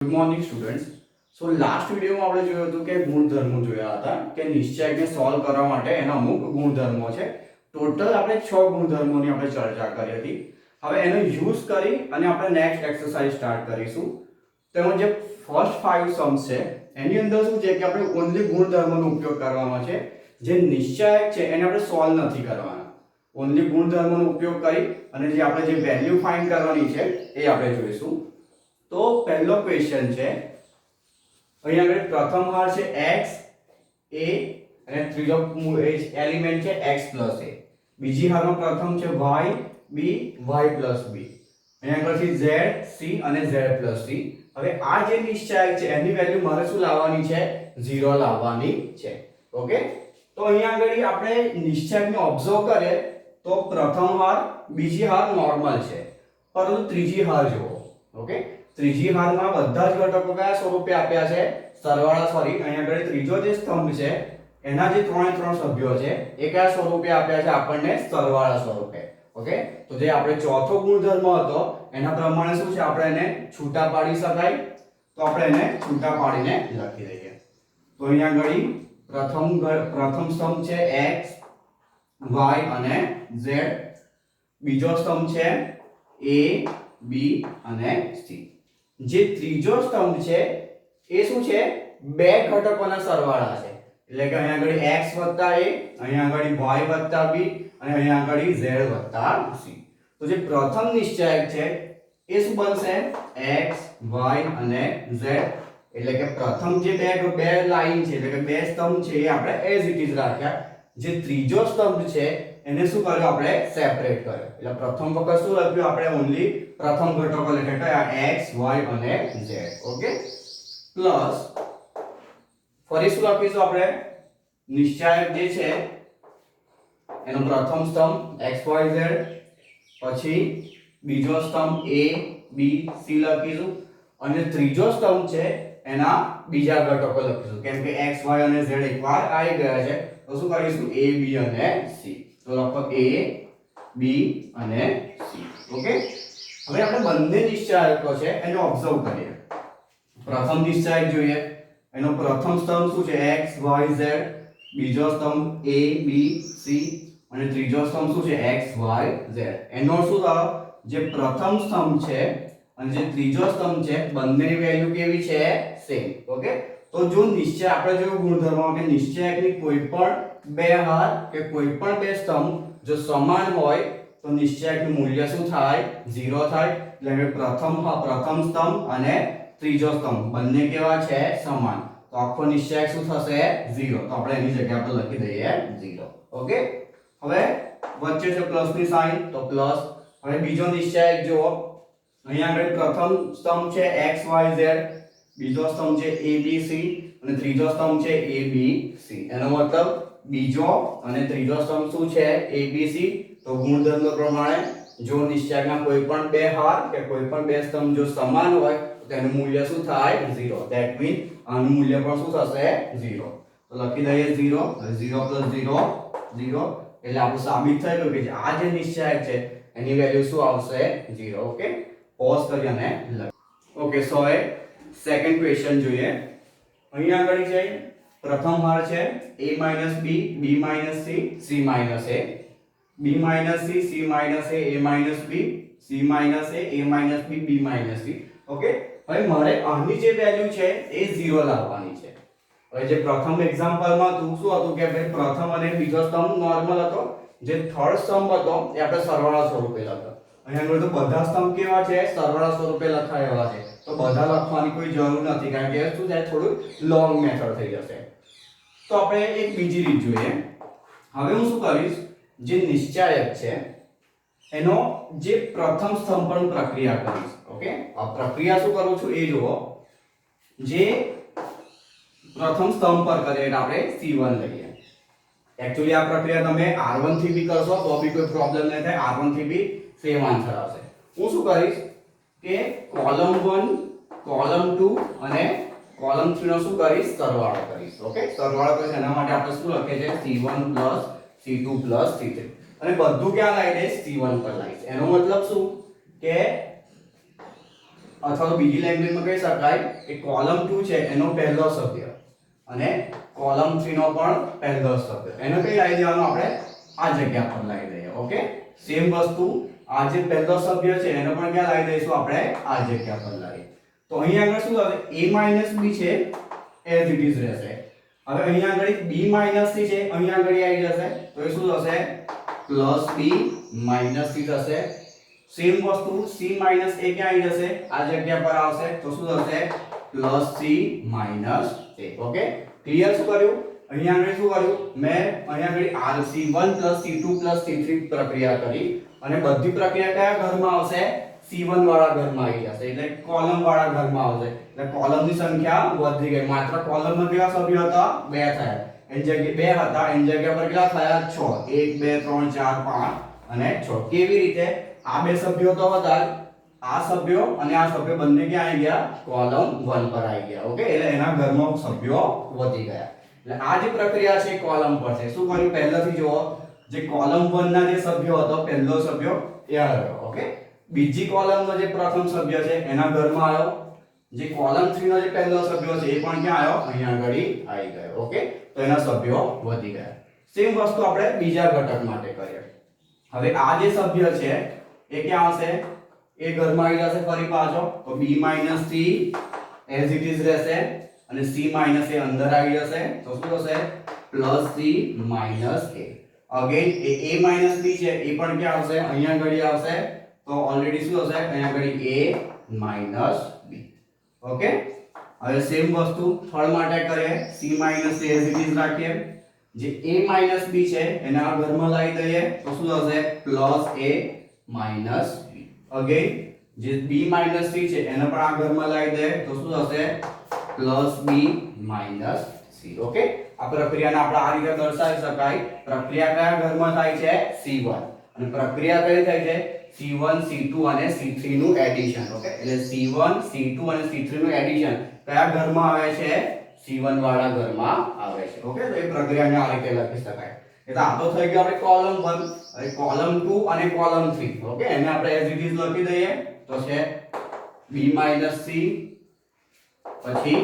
Good morning students. So last વિડિયોમાં આપણે જોયું હતું કે ગુણધર્મો જોયા હતા કે નિશ્ચયકને સોલ્વ કરવા માટે એના અમુક ગુણધર્મો છે. ટોટલ આપણે 6 ગુણધર્મોની આપણે ચર્ચા કરી હતી. હવે એનો યુઝ કરી અને આપણે નેક્સ્ટ એક્સરસાઇઝ સ્ટાર્ટ કરીશું. તેમાં જે ફર્સ્ટ 5 સમ્સ છે એની અંદર શું છે કે આપણે ઓન્લી ગુણધર્મોનો ઉપયોગ કરવાનો છે. જે નિશ્ચયક છે એને આપણે સોલ્વ નથી કરવાના. ઓન્લી ગુણધર્મોનો ઉપયોગ કરી અને જે આપણે જે વેલ્યુ ફાઇન્ડ કરવાની છે એ આપણે જોઈશું. તો પહેલો ક્વેશ્ચન છે અહીંયા આગળ પ્રથમ હાર છે x a અને ત્રીજો એલિમેન્ટ છે x a. બીજી હારમાં પ્રથમ છે y b y b. અહીંયા આગળથી z c અને z c. હવે આ જે નિશ્ચયક છે એની વેલ્યુ મારે શું લાવવાની છે? 0 લાવવાની છે. ઓકે, તો અહીંયા આગળ આપણે નિશ્ચયકને ઓબ્ઝર્વ કરીએ તો પ્રથમ હાર બીજી હાર નોર્મલ છે, પરંતુ ત્રીજી હાર જુઓ. ઓકે, ત્રીજી હારમાં બધા જ ઘટકો કયા સ્વરૂપે આપ્યા છે? સરવાળા. સોરી, અહીંયા આગળ ત્રીજો જે સ્તંભ છે એના જે ત્રણ સભ્યો છે એ કયા સ્વરૂપે આપ્યા છે? આપણને સરવાળા સ્વરૂપે. ઓકે, તો જે આપણે ચોથો ગુણધર્મ હતો એના પ્રમાણે શું છે, આપણે એને છૂટા પાડી શકાય. તો આપણે એને છૂટા પાડીને લખી દઈએ. તો અહીંયા આગળ પ્રથમ સ્તંભ છે x y અને z. બીજો સ્તંભ છે a b અને c. જે ત્રીજો સ્તંભ છે એ શું છે? બે ઘટકોના સરવાળા છે. એટલે કે અહીંયા આગળ x + a, અહીંયા આગળ y + b અને અહીંયા આગળ z + c. તો જે પ્રથમ નિશ્ચયક છે એ શું બનશે? x y અને z. એટલે કે પ્રથમ જે બે લાઈન છે એટલે કે બે સ્તંભ છે એ આપણે એઝ ઇટ ઇઝ રાખ્યા. જે ત્રીજો સ્તંભ છે એને શું કર્યું? આપણે સેપરેટ કર્યો. એટલે પ્રથમ વખત શું લખ્યું? આપણે ઓન્લી પ્રથમ ઘટકો લખ્યા x y અને z. ઓકે, પ્લસ ફરી શું લખીશું આપણે? નિશ્ચયક જે છે એનો પ્રથમ સ્તંભ x y z, પછી બીજો સ્તંભ a b c લખીશું અને ત્રીજો સ્તંભ છે એના બીજા ઘટકો લખીશું. કેમ કે x y અને z એકવાર આવી ગયા છે તો શું કરીશું? a b અને c. તો લખો a b અને c. ઓકે, હવે આપણે બંને નિશ્ચયકો છે એને ઓબ્ઝર્વ કરીએ. પ્રથમ નિશ્ચયક જોઈએ. એનો પ્રથમ સ્તંભ શું છે? x y z. બીજો સ્તંભ a b c અને ત્રીજો સ્તંભ શું છે? x y z. એનો શું થયો? જે પ્રથમ સ્તંભ છે અને જે ત્રીજો સ્તંભ છે બંનેની વેલ્યુ કેવી છે? સેમ. ઓકે, તો જો નિશ્ચય આપણે જોયું ગુણધર્મમાં કે નિશ્ચયકની કોઈ પણ બે હાર કે કોઈ પણ બે સ્તંભ જો સમાન હોય તો નિશ્ચયકનું મૂલ્ય શું થાય? 0 થાય. એટલે કે પ્રથમ સ્તંભ અને ત્રીજો સ્તંભ બંને કેવા છે? સમાન. તો આખો નિશ્ચયક શું થશે? 0. તો આપણે એની જગ્યા પર લખી દઈએ 0. ઓકે, હવે વચ્ચે છે પ્લસની સાઈન તો પ્લસ. હવે બીજો નિશ્ચયક જુઓ. અહીંયા આગળ પ્રથમ સ્તંભ છે x y z, બીજો સ્તંભ છે a b c અને ત્રીજો સ્તંભ છે a b c. એનો મતલબ બીજો અને ત્રીજો સ્તંભ શું છે? a b c. તો ગુણધર્મ પ્રમાણે જો નિશ્ચયકના કોઈ પણ બે હાર કે કોઈ પણ બે સ્તંભ જો સમાન હોય તો તેનું મૂલ્ય શું થાય? 0. ધેટ મીન્સ આનું મૂલ્ય પણ શું થશે? 0. તો લખી દઈએ 0. 0 + 0 0. એટલે આપણું સાબિત થઈ ગયું કે આ જે નિશ્ચયક છે એની વેલ્યુ શું આવશે? 0. ઓકે, પોઝ કરી અને લખો. ઓકે, સો એ સેકન્ડ ક્વેશ્ચન જોઈએ. અહીંયા આગળ છે પ્રથમ હાર છે a - b b - c c - a, b - c c - a a - b c - a - b b - c. Okay, હવે મારે આની જે વેલ્યુ છે એ 0 લાવવાની છે. હવે જે પ્રથમ એક્ઝામ્પલમાં શું હતું કે ભાઈ પ્રથમ અને બીજો સ્તંભ નોર્મલ હતો, જે થર્ડ સ્તંભ હતો એ આપણે સરવાળા સ્વરૂપે લખ્યો. અહીંયા આગળ તો બધા સ્તંભ કેવા છે? સરવાળા સ્વરૂપે લખાયેલા છે. તો બધા લખવાની કોઈ જરૂર નથી કારણ કે શું થાય? થોડું લોંગ મેથડ થઈ જશે. તો આપણે એક બીજી રીત જોઈએ. હવે હું શું કરીશ? જે નિશ્ચયક છે એનો જે પ્રથમ સ્તંભ પર પ્રક્રિયા કરીશ. ઓકે, આ પ્રક્રિયા શું કરું છું એ જુઓ. જે પ્રથમ સ્તંભ પર કરીએ એટલે આપણે c1 લઈએ. એક્ચ્યુઅલી આ પ્રક્રિયા તમે r1 થી બી કરશો તો બી કોઈ પ્રોબ્લેમ નહીં થાય. r1 થી બી સેમ આન્સર આવશે. હું શું કરીશ કે કોલમ 1 કોલમ 2 અને કોલમ 3 નો શું કરીશ? સરવાળો કરીશ. ઓકે, સરવાળો કરીશ. એના માટે આપણે શું લખીએ છે? c1 + c2 + c3. અને બધું ક્યાં લાવી દઈશ? c1 પર લાવીશ. એનો મતલબ શું કે અથવા તો બીજી લેંગ્વેજમાં કહી શકાય કે કોલમ 2 છે એનો પહેલો સભ્ય અને કોલમ 3 નો પણ પહેલો સભ્ય એને કઈ લાવી દેવાનું આપણે આ જગ્યા પર લાવી દઈએ. ઓકે, સેમ વસ્તુ આ જે પહેલો સભ્ય છે એને પણ ક્યાં લાવી દઈશું આપણે આ જગ્યા પર લાવી. તો અહીંયા આગળ શું થશે a b છે as it is રહેશે. હવે અહીંયા આગળ b c છે અહીંયા આગળ આવી જશે તો એ શું થશે +b - c થશે. સેમ વસ્તુ c - a ક્યાં આવી જશે આ જગ્યા પર આવશે તો શું થશે +c - a. Okay, clear? શું કર્યું અહીંયા આગળ? શું કર્યું મેં અહીંયા આગળ rc1 c2 c3 પ્રક્રિયા કરી અને બધી પ્રક્રિયા કયા ઘરમાં આવશે c1 વાળા ઘરમાં આવી જશે એટલે કોલમ વાળા ઘરમાં આવશે એટલે કોલમની સંખ્યા વધી ગઈ. માત્ર કોલમમાં કેટલા સભ્યો હતા 2 થયા એની જગ્યાએ 2 હતા એની જગ્યા પર કેટલા થયા 6 1 2 3 4 5 અને 6. કેવી રીતે? આ બે સભ્યો તો હતા આ સભ્યો અને આ સભ્યો બંને ક્યાં આવી ગયા કોલમ 1 પર આવી ગયા. ઓકે, એટલે એના ઘરમાં સભ્યો વધી ગયા. એટલે આ જે પ્રક્રિયા છે કોલમ પર છે. શું કર્યું પહેલાથી જુઓ જે કોલમ 1 ના જે સભ્યો હતો પહેલો સભ્યો એ આવ્યો. ઓકે, બીજી કોલમનો જે પ્રથમ સભ્ય છે એના ઘરમાં આવ્યો. જે કોલમ 3 નો જે પહેલો સભ્ય છે એ પણ ક્યાં આવ્યો અહીંયા આગળ આવી ગયો. ઓકે, તો એના સભ્યો વધી ગયા. સેમ વસ્તુ આપણે બીજા ઘટક માટે કરીએ. હવે આ જે સભ્ય છે એ ક્યાં આવશે એ ઘરમાં આવી જશે ફરી પાછો તો b - c as it is રહેશે અને c - a અંદર આવી જશે તો શું થશે +c - a. Again A a - b છે એ પણ ક્યાં આવશે અહીંયા આગળ આવશે તો ઓલરેડી શું હશે અહીંયા આગળ a - b. ઓકે, હવે સેમ વસ્તુ થર્ડ માટે કરીએ c - a as it is રાખીએ. જે a - b છે એને આ ઘરમાં લાવી દઈએ તો શું થશે +a - b. અગેન જે b - c છે એને પણ આ ઘરમાં લાવી દે તો શું થશે +b - c. ઓકે, આ પ્રક્રિયાને આપણે આ રીતે દર્શાવી શકાય. પ્રક્રિયા કયા ઘરમાં થાય છે c1 અને પ્રક્રિયા કઈ થાય છે c1 c2 અને c3 નું એડિશન. ઓકે, એટલે c1 c2 અને c3 નું એડિશન કયા ઘરમાં આવે છે c1 વાળા ઘરમાં આવે છે. ઓકે, તો એ પ્રક્રિયાને આ રીતે લખી શકાય. એટલે આ તો થઈ ગયું આપણે કોલમ 1. હવે કોલમ 2 અને કોલમ 3. ઓકે, એને આપણે as it is લખી દઈએ તો છે b - c પછી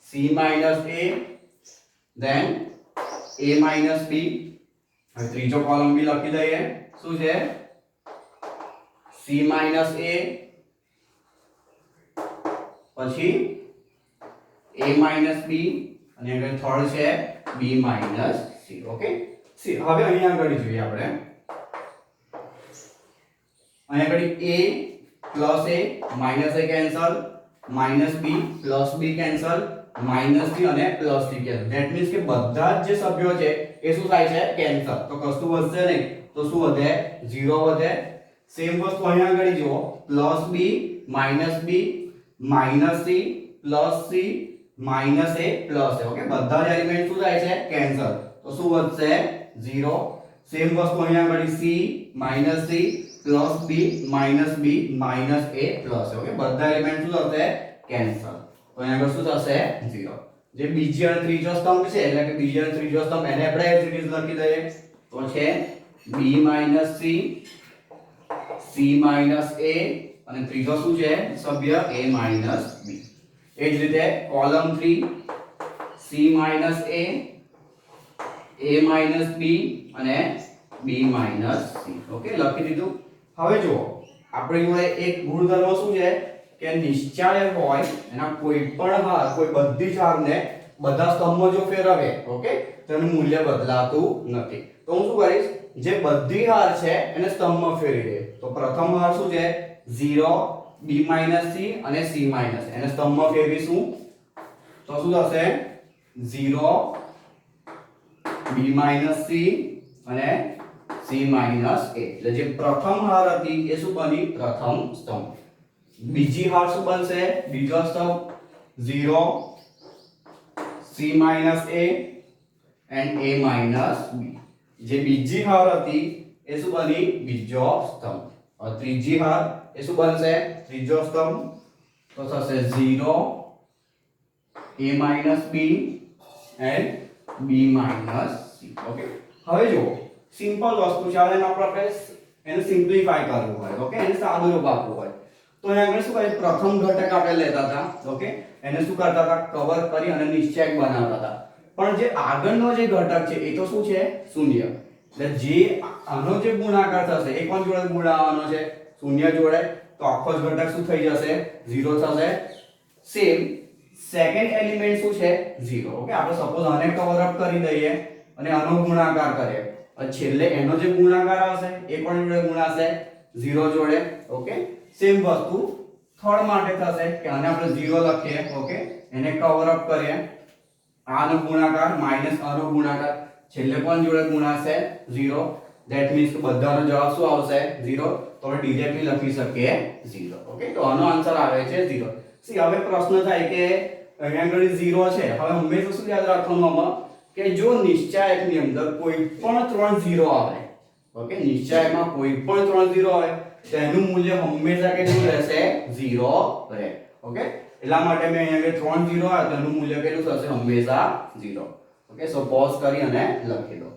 c - a then a - b. હવે ત્રીજો કોલમ બી લખી દઈએ શું છે c - a પછી a - b અને આગળ થર્ડ છે b - c. ઓકે, હવે અહીંયા આગળ જોઈએ આપણે અહીંયા આગળ a cancel -b +b cancel -c અને +c કેન્સલ. ધેટ મીન્સ કે બધા જ જે સભ્યો છે એ શું થાય છે કેન્સલ. તો કશું વધશે નહીં તો શું વધે 0 વધે. સેમ વસ્તુ અહીંયા આગળ જુઓ +b -b -c +c -a +a. Okay, બધા જ એલિમેન્ટ શું થાય છે કેન્સલ તો શું વધશે 0. સેમ વસ્તુ અહીંયા આગળ c -c +b -b -a +a. Okay, બધા એલિમેન્ટ શું થશે કેન્સલ તો અહીંયા આગળ શું થશે 0. જે બીજી અને ત્રીજો સ્તંભ છે એટલે કે બીજી અને ત્રીજો સ્તંભ એને આપણે as it is લખી દઈએ તો છે b - c c - a અને ત્રીજો શું છે સભ્ય a - b. એ જ રીતે column 3 c - a a - b અને b - c. ઓકે, લખી દીધું. હવે જુઓ આપણી જોડે એક ગુણધર્મ શું છે કે નિશ્ચાયક હોય એના કોઈ પણ હાર કોઈ બધી જ હારને બધા સ્તંભમાં જો ફેરવે ઓકે તેનું મૂલ્ય બદલાતું નથી. તો હું શું કરીશ જે બધી હાર છે એને સ્તંભમાં ફેરવી દે તો પ્રથમ હાર શું છે 0 b - c અને c - એને સ્તંભમાં ફેરવીશું તો શું થશે 0 b - c અને c - a. એટલે જે પ્રથમ હાર હતી એ શું બની પ્રથમ સ્તંભ. બીજી હાર શું બનશે બીજો સ્તંભ 0 c - a and a - b. જે બીજી હાર હતી એ શું બની બીજો સ્તંભ. और ત્રીજી હાર એ શું બનશે ત્રીજો સ્તંભ તો થશે 0 a - b and b - c. Okay, હવે જુઓ સિમ્પલ વસ્તુ છે. હવે આપણે એને સિમ્પ્લિફાય કરવું હોય ઓકે એને સાદું રૂપ આપવું હોય તો અહીંયા આગળ શું કરે, પ્રથમ ઘટક આપણે લેતા હતા, ઓકે, એને શું કરતા હતા, કવર કરી અને નિશ્ચયક બનાવતા હતા. પણ જે આગળનો જે ઘટક છે એ તો શું છે, શૂન્ય. એટલે જે આનો જે ગુણાકાર થશે એ કોણ જોડે ગુણાવવાનો છે, શૂન્ય જોડે, તો આખો જ ઘટક શું થઈ જશે, 0 થશે. સેમ સેકન્ડ એલિમેન્ટ શું છે, 0. ઓકે, આપણે સપોઝ આને કવર અપ કરી દઈએ અને આનો ગુણાકાર કરીએ, અને છેલ્લે એનો જે ગુણાકાર આવશે એ કોણ જોડે ગુણાશે, 0 જોડે. ઓકે, સેમ વસ્તુ થર્ડ માટે થશે કે આને આપણે 0 લખીએ, ઓકે, એને કવર અપ કરીએ, આનો ગુણાકાર માઈનસ આનો ગુણાકાર, છેલ્લે કોણ જોડે ગુણાશે, 0. ધેટ મીન્સ કે બધાનો જવાબ શું આવશે, 0. તો આપણે ડિરેક્ટલી લખી શકીએ 0. ઓકે, તો આનો આન્સર આવે છે 0. સી હવે પ્રશ્ન થાય કે અહીંયા આગળ 0 છે, હવે હંમેશા શું યાદ રાખવાનું આમાં કે જો નિશ્ચાયકની અંદર કોઈ પણ 3 0 આવે, ઓકે, નિશ્ચાયકમાં કોઈ પણ 3 0 આવે તો એનું મૂલ્ય હંમેશા કેટલું રહેશે, 0 રહે. ઓકે, એટલા માટે મેં અહીંયા આગળ 3 0 આવે તો એનું મૂલ્ય કેટલું થશે, હંમેશા 0. ઓકે, સો પોઝ કરી અને લખી દો.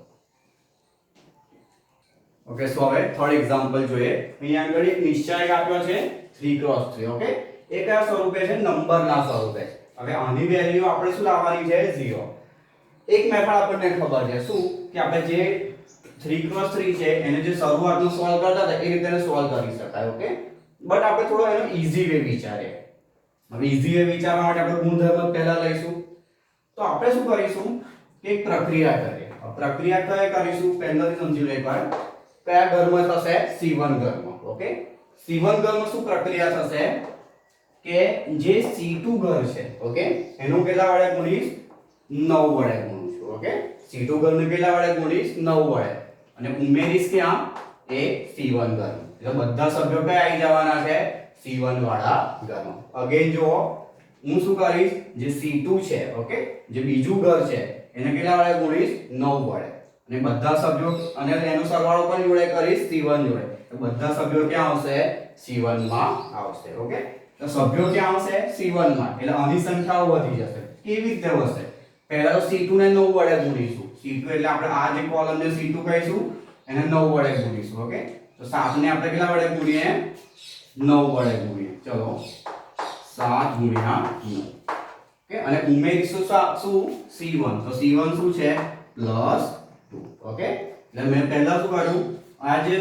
ઓકે, સો હવે થર્ડ એક્ઝામ્પલ જોઈએ. અહીંયા આગળ એક નિશ્ચાયક આપ્યો છે 3x3. ઓકે, એ કયા સ્વરૂપે છે, નંબરના સ્વરૂપે. હવે આની વેલ્યુ આપણે શું લાવવાની છે, 0. એક મેથડ આપણને ખબર છે શું કે આપણે જે 3x3 છે એને જે શરૂઆતમાં સોલ્વ કરતા હતા એ રીતે સોલ્વ કરી શકાય. ઓકે, બટ આપણે થોડો એનો ઈઝી વે વિચારીએ. હવે ઈઝી વે વિચારવા માટે આપણે ગુણધર્મ પહેલા લઈશું. તો આપણે શું કરીશું કે એક પ્રક્રિયા કરીએ. પ્રક્રિયા કઈ કરીશું પહેલાથી સમજી લો એકવાર. કયા ઘરમાં થશે, C1 ઘરમાં. ઓકે, C1 ઘરમાં શું પ્રક્રિયા થશે કે જે C2 ઘર છે, ઓકે, એનું કેટલા વડે ગુણીશ, 9 વડે ગુણું છું. ઓકે, C2 ઘરને કેટલા વડે ગુણીશ, 9 વડે, અને ઉમેરીશ ક્યાં, એ C1 ઘર. એટલે બધા સભ્યો કયા આવી જવાના છે, C1 વાળા ઘરમાં. અગેન જો હું શું કરીશ, જે C2 છે, ઓકે, જે બીજું ઘર છે એને કેટલા વડે ગુણીશ, 9 વડે, અને બધા સભ્યો અને એનો સરવાળો પણ જોડે કરીશ C1 જોડે. તો બધા સભ્યો ક્યાં આવશે, C1 માં આવશે. ઓકે, તો સભ્યો ક્યાં આવશે, C1 માં. એટલે આની સંખ્યાઓ વધી જશે. કેવી રીતે વધશે, પહેલા તો C2 ને 9 વડે ગુણીશું. C2 એટલે આપણે આ જે કોલમ ને C2 કહીશું એને 9 વડે ગુણીશું. ઓકે, તો 7 ને આપણે કેટલા વડે ગુણીએ, 9 વડે ગુણીએ. ચલો 7 ગુણ્યા 9. ઓકે, અને ઉમેરીશું શું, C1. તો C1 શું છે, +2. ઓકે, એટલે મેં પહેલા શું કર્યું, આ જે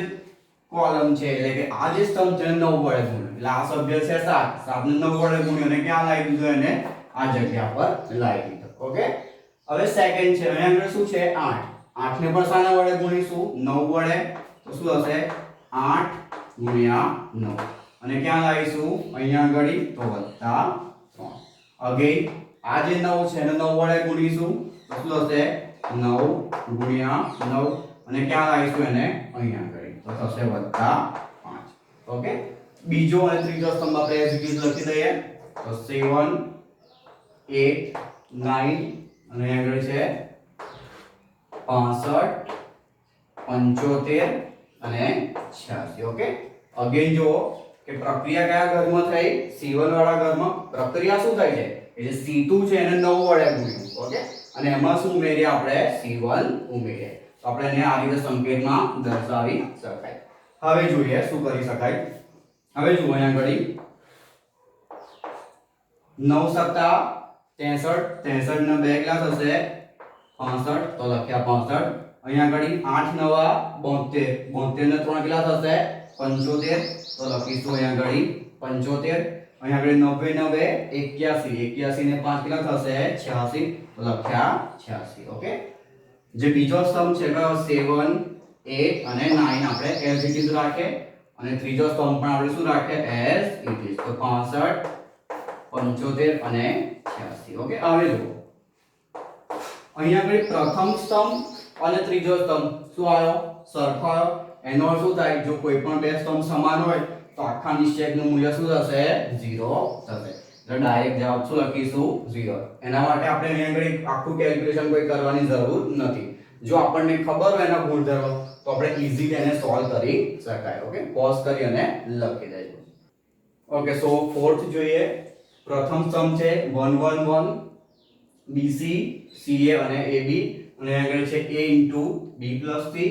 કોલમ છે એટલે કે આ જે સ્તંભ છે 9 વડે ગુણ્યો, એટલે આ સભ્ય છે 7 ને 9 વડે ગુણ્યો અને ક્યાં લાવી દીધો, એને આ જગ્યા પર લાવી દીધો. ઓકે, હવે સેકન્ડ છે, અહીંયા આગળ શું છે, 8. 8 ને પણ શાના વડે ગુણીશું, 9 વડે. તો શું હશે, 8 ગુણ્યા 9, અને ક્યાં લાવીશું, અહીંયા આગળ તો +3. અગેન આ જે 9 છે એને 9 વડે ગુણીશું. તો શું હશે, 9 ગુણ્યા 9, અને ક્યાં લાવીશું એને, અહીંયા આગળ. તો થશે +5. ઓકે, બીજો અને ત્રીજો સ્તંભ આપણે એઝ ઇટ ઇઝ લખી દઈએ. તો 7 8 9, અને આગળ છે 65 75 અને 86. ઓકે, અગેન જો કે પ્રક્રિયા કયા ઘરમાં થઈ, C1 વાળા ઘરમાં. પ્રક્રિયા શું થાય છે, એટલે C2 છે એને 9 વડે ગુણ્યું. ઓકે, અને એમાં શું ઉમેરીએ આપણે, C1 ઉમેરીએ. તો આપણે એને આ રીતે સંકેતમાં દર્શાવી શકાય. હવે જોઈએ શું કરી શકાય. હવે જુઓ અહીંયા આગળ 9 સત્તા 63, 63 ને 2 કેટલા થશે, 65. તો લખ્યા 65. અહીંયા આગળ 8 નવા 72, 72 ને 3 કેટલા થશે, 75. તો લખીશું અહીંયા આગળ 75. અહીંયા આગળ 90 81, 81 ને 5 કેટલા થશે, 86. તો લખ્યા 86. ઓકે, જે બીજો સ્તંભ છે કયો, 7 8 અને 9 આપણે એઝ ઇટ ઇઝ રાખીએ, અને ત્રીજો સ્તંભ પણ આપણે શું રાખીએ, એઝ ઇટ ઇઝ. તો 65 75 અને 86. ઓકે, હવે જુઓ અહીંયા આગળ પ્રથમ સ્તંભ અને ત્રીજો સ્તંભ શું આવ્યો, સરખો આવ્યો. એનો અર્થ શું થાય, જો કોઈ પણ બે સ્તંભ સમાન હોય તો આખા નિશ્ચયકનું મૂલ્ય શું થશે, 0 થશે. એટલે ડાયરેક્ટ જવાબ શું લખીશું, 0. એના માટે આપણે અહીંયા આગળ આખું કેલ્ક્યુલેશન કોઈ કરવાની જરૂર નથી. જો આપણને ખબર હોય એના ગુણધર્મો તો આપણે ઈઝીલી એને સોલ્વ કરી શકાય. ઓકે, પોઝ કરી અને લખી દેજો. ઓકે, સો ફોર્થ જોઈએ. પ્રથમ સ્તંભ છે 1 1 1, BC CA અને AB, અને આગળ છે A * B + C,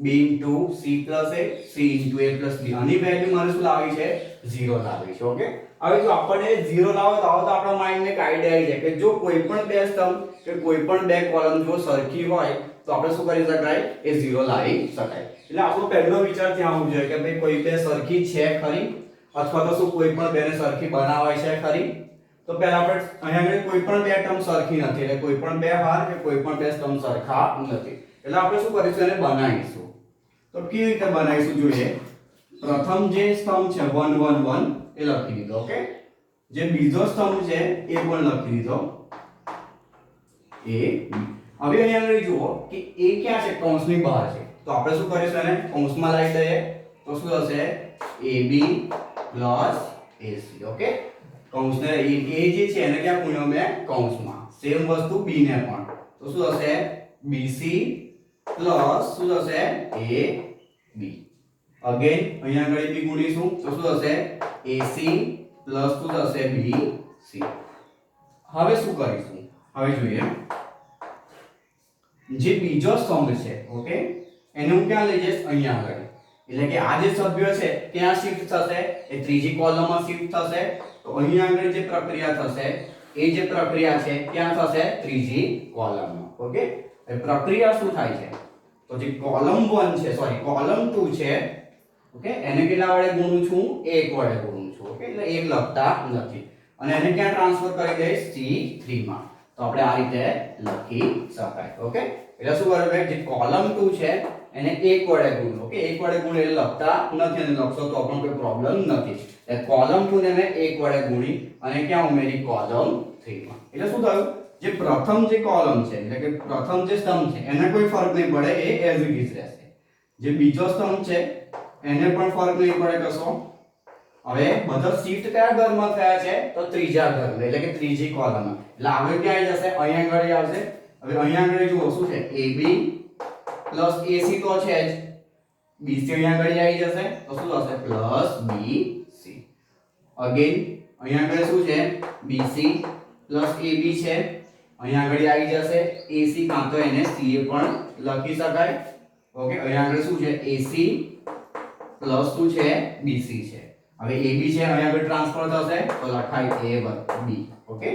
b into c plus a, c into a plus b. આની વેલ્યુ મારે શું લાવવી છે? 0 લાવવી છે. ઓકે, હવે જો આપણે 0 લાવો તો આપણા માઇન્ડને એક આઈડિયા આવી જાય કે જો કોઈ પણ બે સ્તંભ કે કોઈ પણ બે કોલમ જો સરખી હોય તો આપણે શું કરી શકાય? એ 0 લાવી શકાય. એટલે આપણો પહેલો વિચાર ત્યાં આવવો જોઈએ કે ભાઈ કોઈ બે સરખી છે ખરી, અથવા તો શું કોઈ પણ બેને સરખી બનાવાય છે ખરી. તો પહેલા આપણે અહીંયા આગળ કોઈ પણ બે ટર્મ સરખી નથી, એટલે કોઈ પણ બે હાર કે કોઈ પણ બે સ્તંભ સરખા નથી. એટલે આપણે શું કરીશું? એને બનાવીશું. તો કેવી રીતે બનાવીશું જોઈએ. પ્રથમ જે સ્તંભ છે 1 1 1 એ લખી દીધો. ઓકે, જે બીજો સ્તંભ છે એ પણ લખી દીધો a. હવે અહીંયા આગળ જુઓ કે a ક્યાં છે? કૌંસની બહાર છે. તો આપણે શું કરીશું? એને કૌંસમાં લાવી દઈએ તો શું થશે? ab ac. ઓકે, કૌંસને a જે છે એને ક્યાં પૂર્યો મેં? કૌંસમાં. સેમ વસ્તુ b ને પણ. તો શું થશે? bc પ્લસ શું થશે? ab. અગેન અહીંયા આગળ b ગુણીશું તો શું થશે? ac પ્લસ શું થશે? bc. હવે શું કરીશું? હવે જોઈએ જે બીજો સ્તંભ છે, ઓકે, એને હું ક્યાં લઈ જઈશ? અહીંયા આગળ. એટલે કે આ જે સભ્ય છે ક્યાં શિફ્ટ થશે? એ ત્રીજી કોલમમાં શિફ્ટ થશે. તો અહીંયા આગળ જે પ્રક્રિયા થશે એ જે પ્રક્રિયા છે ક્યાં થશે? ત્રીજી કોલમમાં. ઓકે, એ પ્રક્રિયા શું થાય છે? તો જે કોલમ 1 છે, સોરી કોલમ 2 છે, ઓકે, એને કેટલા વડે ગુણું છું? 1 વડે ગુણું છું. ઓકે, એટલે 1 લખતા નથી અને એને ક્યાં ટ્રાન્સફર કરી દઈશ? C3 માં. તો આપણે આ રીતે લખી શકાય. ઓકે, એટલે શું કરવું? જે કોલમ 2 છે એને 1 વડે ગુણો. ઓકે, 1 વડે ગુણ એટલે લખતા નથી અને લખશો તો પણ કોઈ પ્રોબ્લેમ નથી. એટલે કોલમ 2 ને મેં 1 વડે ગુણી અને ક્યાં ઉમેરી? કોલમ 3 માં. એટલે શું થયું? જે પ્રથમ જે કોલમ છે એટલે કે પ્રથમ જે સ્તંભ છે એને કોઈ ફરક નહીં પડે, એ એઝ ઇટ ઇઝ રહેશે. જે બીજો સ્તંભ છે એને પણ ફરક નહીં પડે કશો. હવે બધા શિફ્ટ કયા ઘરમાં થયા છે? તો ત્રીજા ઘરમાં, એટલે કે ત્રીજી કોલમમાં. એટલે આગળ ક્યાં આવી જશે? અહીંયા આગળ આવશે. હવે અહીંયા આગળ જુઓ શું છે? ab પ્લસ ac તો છે જ, bc અહીંયા આગળ આવી જશે તો શું થશે? Plus bc. અગેન અહીંયા આગળ શું છે? bc પ્લસ ab છે, અહીંયા આગળ આવી જશે ac, કાં તો એને ca પણ લખી શકાય. ઓકે, અહીંયા આગળ શું છે? ac પ્લસ શું છે? bc છે. હવે ab છે અહીંયા આગળ ટ્રાન્સફર થશે તો લખાય a b. ઓકે,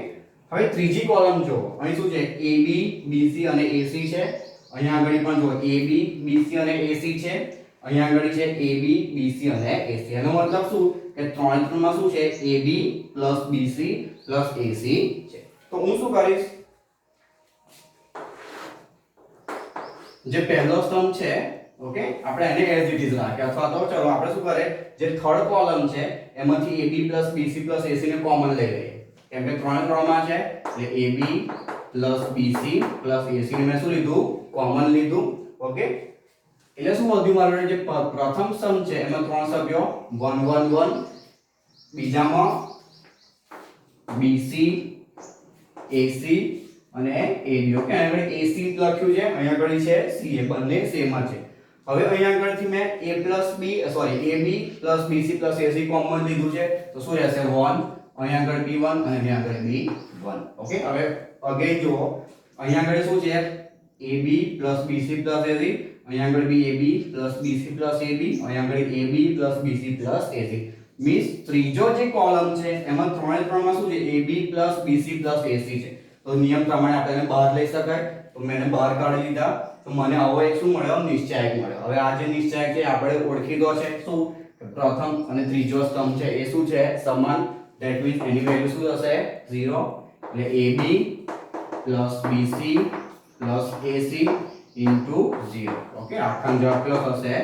હવે ત્રીજી કોલમ જો અહીં શું છે? ab bc અને ac છે. અહીંયા આગળ પણ જો ab bc અને ac છે. અહીંયા આગળ છે ab bc અને ac. એનો મતલબ શું કે 3 3 માં શું છે? ab plus bc plus ac છે. તો હું શું કરીશ? જે પહેલો સ્તંભ છે, ઓકે, આપણે એને એઝ ઇટ ઇઝ રાખીએ, અથવા તો ચલો આપણે શું કરે? જે થર્ડ કોલમ છે એમાંથી ab plus bc plus ac ને કોમન લઈ લઈએ. કેમ કે 3 3 માં છે એટલે ab plus bc plus ac ને મેં શું લીધું? કોમન લીધું. ઓકે, એટલે શું વધ્યું મારું? જે પ્રથમ સ્તંભ છે એમાં 3 સભ્યો 1 1 1, બીજામાં bc ac અને ab. ઓકે, અહીંયા આગળ ac લખ્યું છે, અહીંયા આગળ છે ca, બંને સેમ છે. હવે અહીંયા આગળથી મેં ab bc ac કોમન લીધું છે તો શું રહેશે? 1, અહીંયા આગળ b1 અને અહીંયા આગળ b1. ઓકે, હવે અગેન જુઓ અહીંયા આગળ શું છે? ab bc ac, અહીંયા આગળ ab bc ab, અહીંયા આગળ ab bc ac. મીન્સ ત્રીજો જે કોલમ છે એમાં 3 3 માં શું છે? ab bc ac છે. તો નિયમ પ્રમાણે આપણે એને બહાર લઈ શકાય. તો મેં એને બહાર કાઢી લીધા તો મને આવો એક શું મળ્યો? નિશ્ચાયક મળ્યો. હવે આ જે નિશ્ચાયક છે આપણે ઓળખી દો છે શું? પ્રથમ અને ત્રીજો સ્તંભ છે એ શું છે? સમાન. ધેટ મીન્સ એની વેલ્યુ શું થશે? 0. એટલે ab bc ac into 0. Okay, આખા જવાબ કેટલો થશે?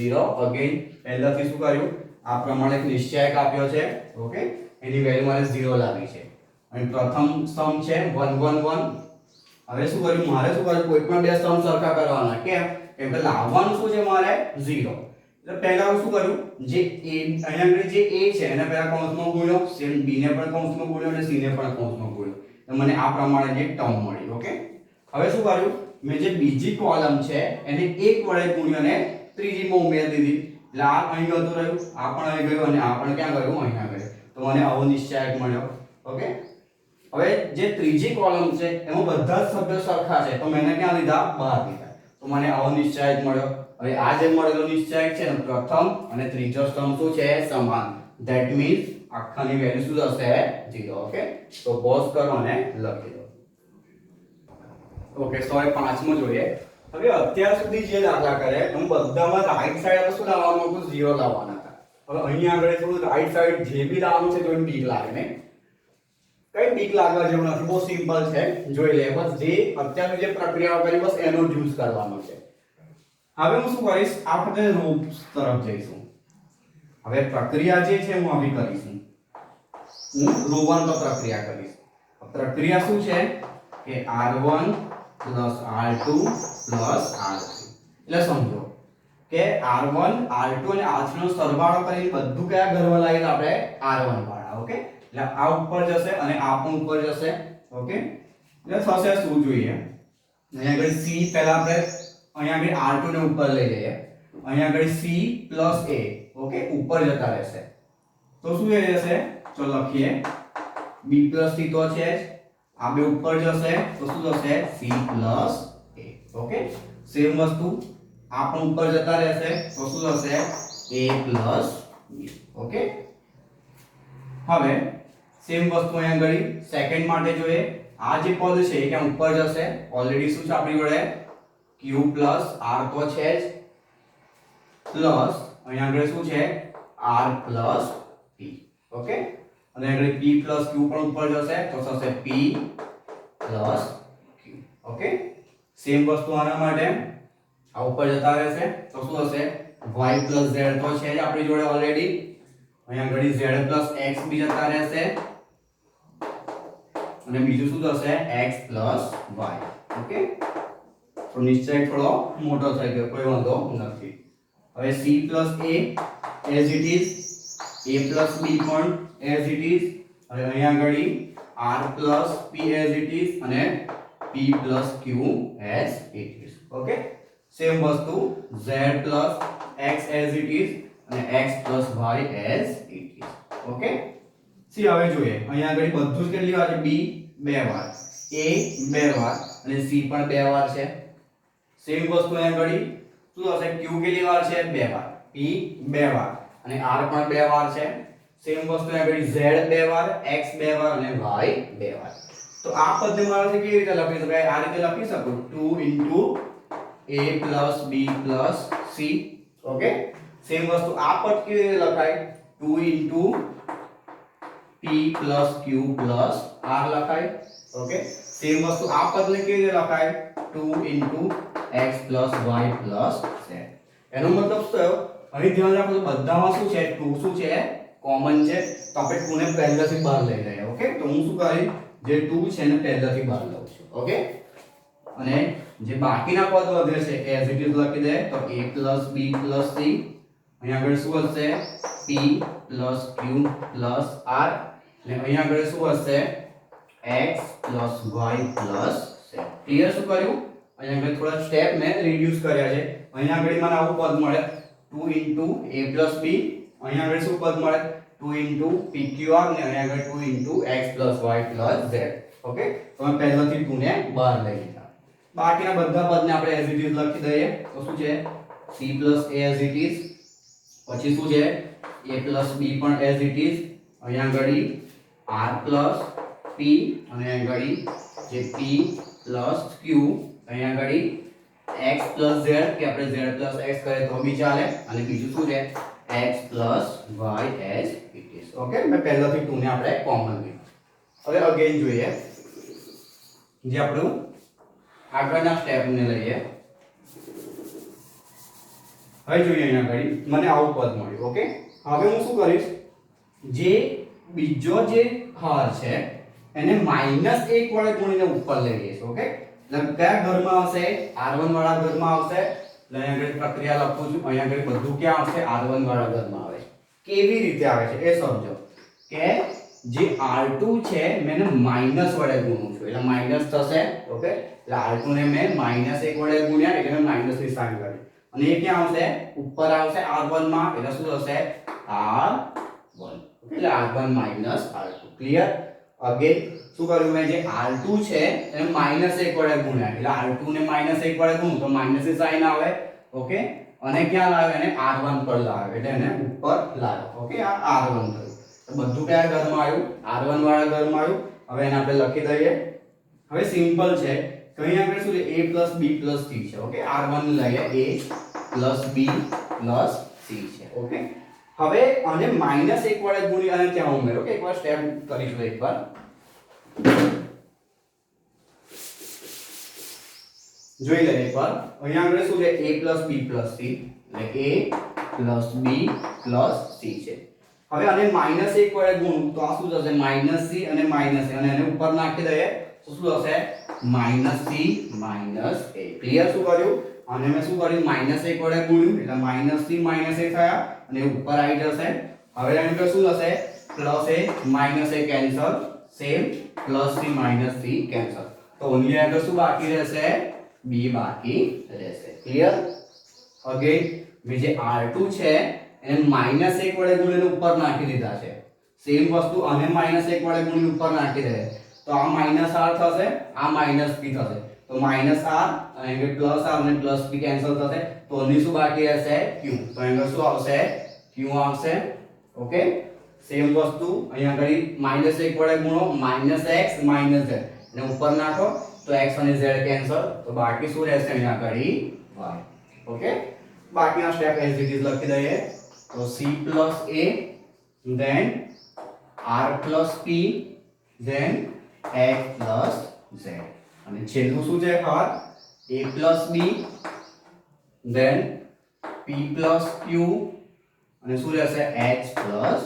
0. અગેન પહેલાથી શું કર્યું? આ પ્રમાણે એક નિશ્ચાયક આપ્યો છે. ઓકે, એની વેલ્યુ મારે 0 લાવી છે અને પ્રથમ સ્તંભ છે 1 1 1. હવે શું કર્યું? મારે શું કર્યું? કોઈ પણ બે સ્તંભ સરખા કરવાના. કેમ? કેમ કે લાવવાનું શું છે મારે? 0. એટલે પહેલા હું શું કર્યું? જે a અહીંયા આગળ જે a છે એને પહેલા કૌંસમાં ગુણ્યો, સેમ b ને પણ કૌંસમાં ગુણ્યો અને c ને પણ કૌંસમાં ગુણ્યો. તો મને આ પ્રમાણે એક ટર્મ મળી. ઓકે, હવે શું કર્યું? મેં જે બીજી કોલમ છે એને 1 વડે ગુણ્યો અને ત્રીજીમાં ઉમેરી દીધી. એટલે આ અહીં જતું રહ્યું, આ પણ અહીં ગયું અને આ પણ ક્યાં ગયું? અહીંયા ગયું. તો મને આવો નિશ્ચાયક મળ્યો. ઓકે, હવે જે ત્રીજી કોલમ છે એમાં બધા જ સભ્યો સરખા છે તો મેં ક્યાં લીધા? બહાર લીધા. તો તો મને આવો નિશ્ચયક મળ્યો. હવે આ જે મળેલો નિશ્ચયક છે ને પ્રથમ અને ત્રીજો સ્તંભ શું છે સમાન. ધેટ મીન્સ આખાની વેલ્યુ શું થશે 0. ઓકે તો પોઝ કરો અને લખી દો. ઓકે સો 5મો જોઈએ. હવે અત્યાર સુધી જે દાખલા કરે હું બધામાં રાઈટ સાઈડ શું લાવવાનું હતું 0 લાવવાના હતા. હવે અહીંયા આગળ થોડું રાઈટ સાઈડ જે બી લાવવાનું છે તો એમ બીક લાગે ને. કઈ બીક લાગવા જેવું નથી, બહુ સિમ્પલ છે. જોઈ લે બસ જે અત્યારની જે પ્રક્રિયાઓ કરી બસ એનો જ યુઝ કરવાનો છે. હવે હું શું કરીશ આપણે રો તરફ જઈશું. હવે પ્રક્રિયા જે છે હું આવી કરીશું. હું રો 1 પર પ્રક્રિયા કરીશ. પ્રક્રિયા શું છે કે r1 r2 r3. એટલે સમજો કે r1 r2 અને r3 નો સરવાળો કરીને બધું કયા ઘરમાં લાવીને આપણે r1 વાળા. ઓકે એટલે આ ઉપર જશે અને આ પણ ઉપર જશે. ઓકે એટલે થશે શું જોઈએ અહીંયા આગળ c પહેલા આપણે અહીંયા આગળ r2 ને ઉપર લઈ જઈએ. અહીંયા આગળ c a. ઓકે ઉપર જતા રહેશે તો શું થઈ જશે તો લખીએ b c તો છે જ. આ બે ઉપર જશે તો શું થશે c a. ઓકે સેમ વસ્તુ આ પણ ઉપર જતા રહેશે તો શું થશે a b. ઓકે હવે સેમ વસ્તુ અહીંયા આગળ સેકન્ડ માટે જોઈએ. આ જે પદ છે એ ક્યાં ઉપર જશે. ઓલરેડી શું છે આપણી જોડે q r તો છે જ પ્લસ અહીંયા આગળ શું છે r p. ઓકે અને આગળ p q પણ ઉપર જશે તો થશે p q. ઓકે સેમ વસ્તુ આના માટે આ ઉપર જતા રહેશે તો શું હશે y z તો છે જ આપણી જોડે ઓલરેડી. અહીંયા આગળ z x બી જતા રહેશે અને બીજું શું થશે x y. ઓકે તો નિશ્ચય થોડો મોટો થઈ ગયો, કોઈ વાંધો નથી. હવે c a as it is, a b પણ as it is. હવે અહીંયા આગળ r p as it is અને p q as it is. Okay same વસ્તુ z x as it is અને x y as it is. Okay C હવે જોઈએ અહીંયા આગળ બધું જ કેટલી વાર છે b બે વાર, a બે વાર અને c પણ બે વાર છે. સેમ વસ્તુ અહીંયા આગળ શું થશે q કેટલી વાર છે બે વાર, p બે વાર અને r પણ બે વાર છે. સેમ વસ્તુ અહીંયા આગળ z બે વાર, x બે વાર અને y બે વાર. તો આ પદને મારાથી કેવી રીતે લખી શકાય? આ રીતે લખી શકો 2 a b c. Okay same વસ્તુ આ પદ કેવી રીતે લખાય 2 p q r લખાય. ઓકે સેમ વસ્તુ આ પદને કેવી રીતે લખાય 2 x y z. એનો મતલબ શું થયો? અહીં ધ્યાન રાખો બધામાં શું છે 2 શું છે કોમન છે તો આપણે 2 ને પહેલાથી બહાર લઈ લઈએ. ઓકે તો હું શું કરીશ જે 2 છે ને પહેલાથી બહાર લઉં છું. ઓકે અને જે બાકીના પદ વધે છે as it is લખી દે તો a b c. અહીંયા આગળ શું હશે p q r અને અહીંયા આગળ શું હશે x y z. ક્લિયર? શું કર્યું? અહીંયા આગળ થોડા સ્ટેપ મેં રિડ્યુસ કર્યા છે. અહીંયા આગળ મને આવું પદ મળે 2 a b. અહીંયા આગળ શું પદ મળે 2 pqr અને અહીંયા આગળ 2 x y z. ઓકે તો મેં પહેલાથી 2 ને બહાર લઈ લીધા. બાકીના બધા પદને આપણે as it is લખી દઈએ તો શું છે c a as it is. પછી શું છે a b પણ as it is. અહીંયા આગળ r p અને અહીંયા આગળ જે p q અહીંયા આગળ x z કે આપણે z x કરે તો બી ચાલે અને બીજું શું છે x y as it is. Okay મેં પહેલાથી 2 ને આપણે કોમન લીધું. હવે અગેન જોઈએ જે આપણું આગળના સ્ટેપ ને લઈએ. હવે જોઈએ અહીંયા આગળ મને આવું પદ મળ્યું. ઓકે હવે હું શું કરીશ જે બીજો જે હાર છે એને -1 વડે ગુણીને ઉપર લઈ જઈશ. ઓકે એટલે કયા ઘરમાં આવશે r1 વાળા ઘરમાં આવશે. એટલે અહીંયા આગળ પ્રક્રિયા લખું છું. અહીંયા આગળ બધું ક્યાં આવશે r1 વાળા ઘરમાં આવે. કેવી રીતે આવે છે એ સમજો કે જે r2 છે મેં માઈનસ વડે ગુણું છું એટલે માઈનસ થશે. ઓકે એટલે r2 ને મેં -1 વડે ગુણ્યા એટલે મેં માઈનસ ની સાઈન કરી અને એ ક્યાં આવશે ઉપર આવશે r1 માં એટલે શું થશે r1. ઓકે એટલે r1 r2. ક્લિયર? અગેન શું કર્યું મેં, જે r2 છે એને -1 વડે ગુણ્યા, એટલે r2 ને -1 વડે ગુણું તો માઈનસ ની સાઈન આવે. ઓકે, અને ક્યાં લાવ્યો, એને r1 પર લાવ્યો, એટલે એને ઉપર લાવ્યો. ઓકે, આ r1 થયું. તો બધું કયા ઘરમાં આવ્યું, r1 વાળા ઘરમાં આવ્યું. હવે એને આપણે લખી દઈએ. હવે સિમ્પલ છે કે અહીંયા આપણે શું છે, a b c છે. ઓકે, r1 લઈએ, a b c છે. ઓકે, હવે આને -1 વડે ગુણી અને ત્યાં ઉમેરો. કે એકવાર સ્ટેપ કરીશું એકવાર. જોઈ લઈએ એકવાર. અહીંયા આપણે શું છે, a b c, એટલે a b c છે. હવે આને -1 વડે ગુણું તો આ શું થશે, -c અને -a, અને એને ઉપર નાખી દઈએ તો શું થશે, -c -a. ક્લિયર? શું કર્યું, અને મેં શું કર્યું, -1 વડે ગુણ્યું એટલે -c -a થયા અને ઉપર આવી જશે. હવે એની પર શું થશે, +a -a cancel, same +c -c cancel. તો ઓન્લી આગળ શું બાકી રહેશે, b બાકી રહેશે. ક્લિયર? અગેન મે જે r2 છે એને -1 વડે ગુણીને ઉપર નાખી દીધા છે. સેમ વસ્તુ આને -1 વડે ગુણીને ઉપર નાખી દે તો આ -r થશે, આ -p થશે. તો -r અને +r અને +p કેન્સલ થશે. તો ઓન્લી શું બાકી રહેશે, q. તો અહીંયા શું આવશે, q આવશે. ઓકે, સેમ વસ્તુ અહીંયા આગળ -1 વડે ગુણો, -x -z અને ઉપર નાખો તો x અને z કેન્સલ. તો બાકી શું રહેશે, અહીંયા આગળ y. ઓકે, બાકીના સ્ટેપ એઝ ઇટ ઇઝ લખી દઈએ. તો c a, then r p, then x z, અને છેલ્લું શું છે, હાર a b, then p q, અને શું રહેશે, h y.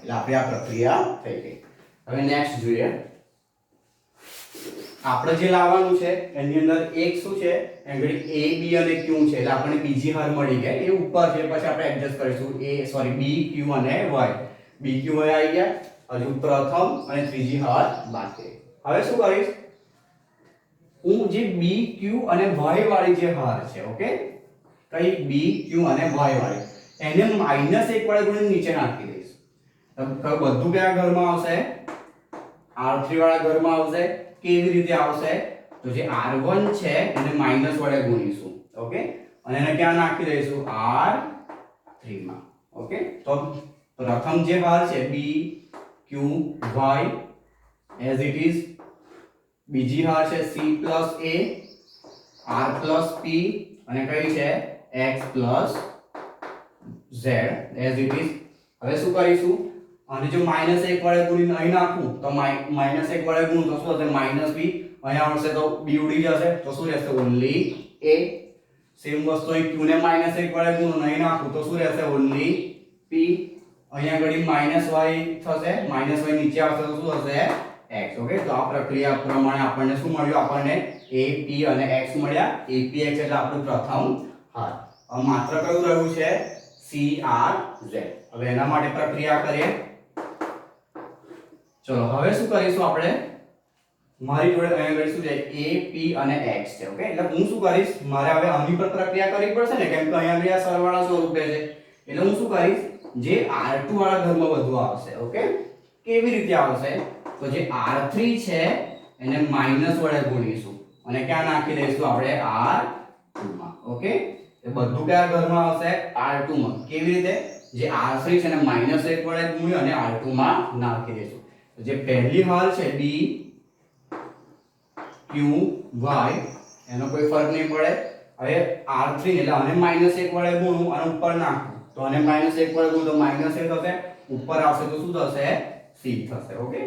એટલે આપણે આ પ્રક્રિયા થઈ ગઈ. હવે નેક્સ્ટ જોઈએ. આપણે જે લાવવાનું છે એની અંદર એક શું છે, એંગલ a b અને q છે, એટલે આપણને બીજી હાર મળી ગઈ. એ ઉપર છે, પછી આપણે એડજસ્ટ કરીશું b q અને y. b q y આવી ગયા, હજુ પ્રથમ અને ત્રીજી હાર બાકી. હવે શું કરીશ, હું જે b q અને y વાળી જે હાર છે, ઓકે, કઈ b q અને y વાળી, એને -1 વડે ગુણીને નીચે નાખી દઈશ. તો બધું કયા ઘરમાં આવશે, r3 વાળા ઘરમાં આવશે. કેવી રીતે આવશે, તો જે r1 છે એને માઈનસ વડે ગુણીશું. ઓકે, અને એને ક્યાં નાખી દઈશું, r3 માં. ઓકે, તો પ્રથમ જે હાર છે b q y as it is. બીજી હાર છે c a, r p, અને કઈ છે x z as it is. હવે શું કરીશું, અને જો -1 વડે ગુણીને અહીં નાખું તો -1 વડે ગુણું તો શું થશે, -b. અહીંયા આવશે તો b ઉડી જશે, તો શું રહેશે, ઓન્લી a. સેમ વસ્તુ અહીં q ને -1 વડે ગુણું અહીં નાખું તો શું રહેશે, ઓન્લી p. અહીંયા ઘડી -y થશે, -y નીચે આવશે તો શું થશે, x. ઓકે, તો આ પ્રક્રિયા પ્રમાણે આપણને શું મળ્યું, આપણને a p અને x મળ્યા. a p x એટલે આપણું પ્રથમ હાર. હવે માત્ર કયું રહ્યું છે, c r z. હવે એના માટે પ્રક્રિયા કરીએ. ચલો હવે શું કરીશું આપણે, મારી જોડે અહીંયા આગળ શું છે, a p અને x છે. ઓકે, એટલે હું શું કરીશ, મારે હવે આની પર પ્રક્રિયા કરવી પડશે ને, કેમ કે અહીંયા આગળ આ સરવાળા સ્વરૂપે છે. એટલે હું શું કરીશ, જે r2 વાળા ઘરમાં બધું આવશે. ઓકે, કેવી રીતે આવશે, તો જે r3 છે એને માઈનસ વડે ગુણીશું અને ક્યાં નાખી દઈશું આપણે, r2 માં. ઓકે, એ બધું કયા ઘરમાં આવશે, r2 માં. કેવી રીતે, જે r3 છે એને -1 વડે ગુણી અને r2 માં નાખી દઈશું. જે પહેલી હાર છે b q y એનો કોઈ ફરક નહીં પડે. હવે r3 એટલે આને -1 વડે ગુણું અને ઉપર નાખું તો આને -1 વડે ગુણું તો -a થશે, ઉપર આવશે તો શું થશે, c થશે. ઓકે,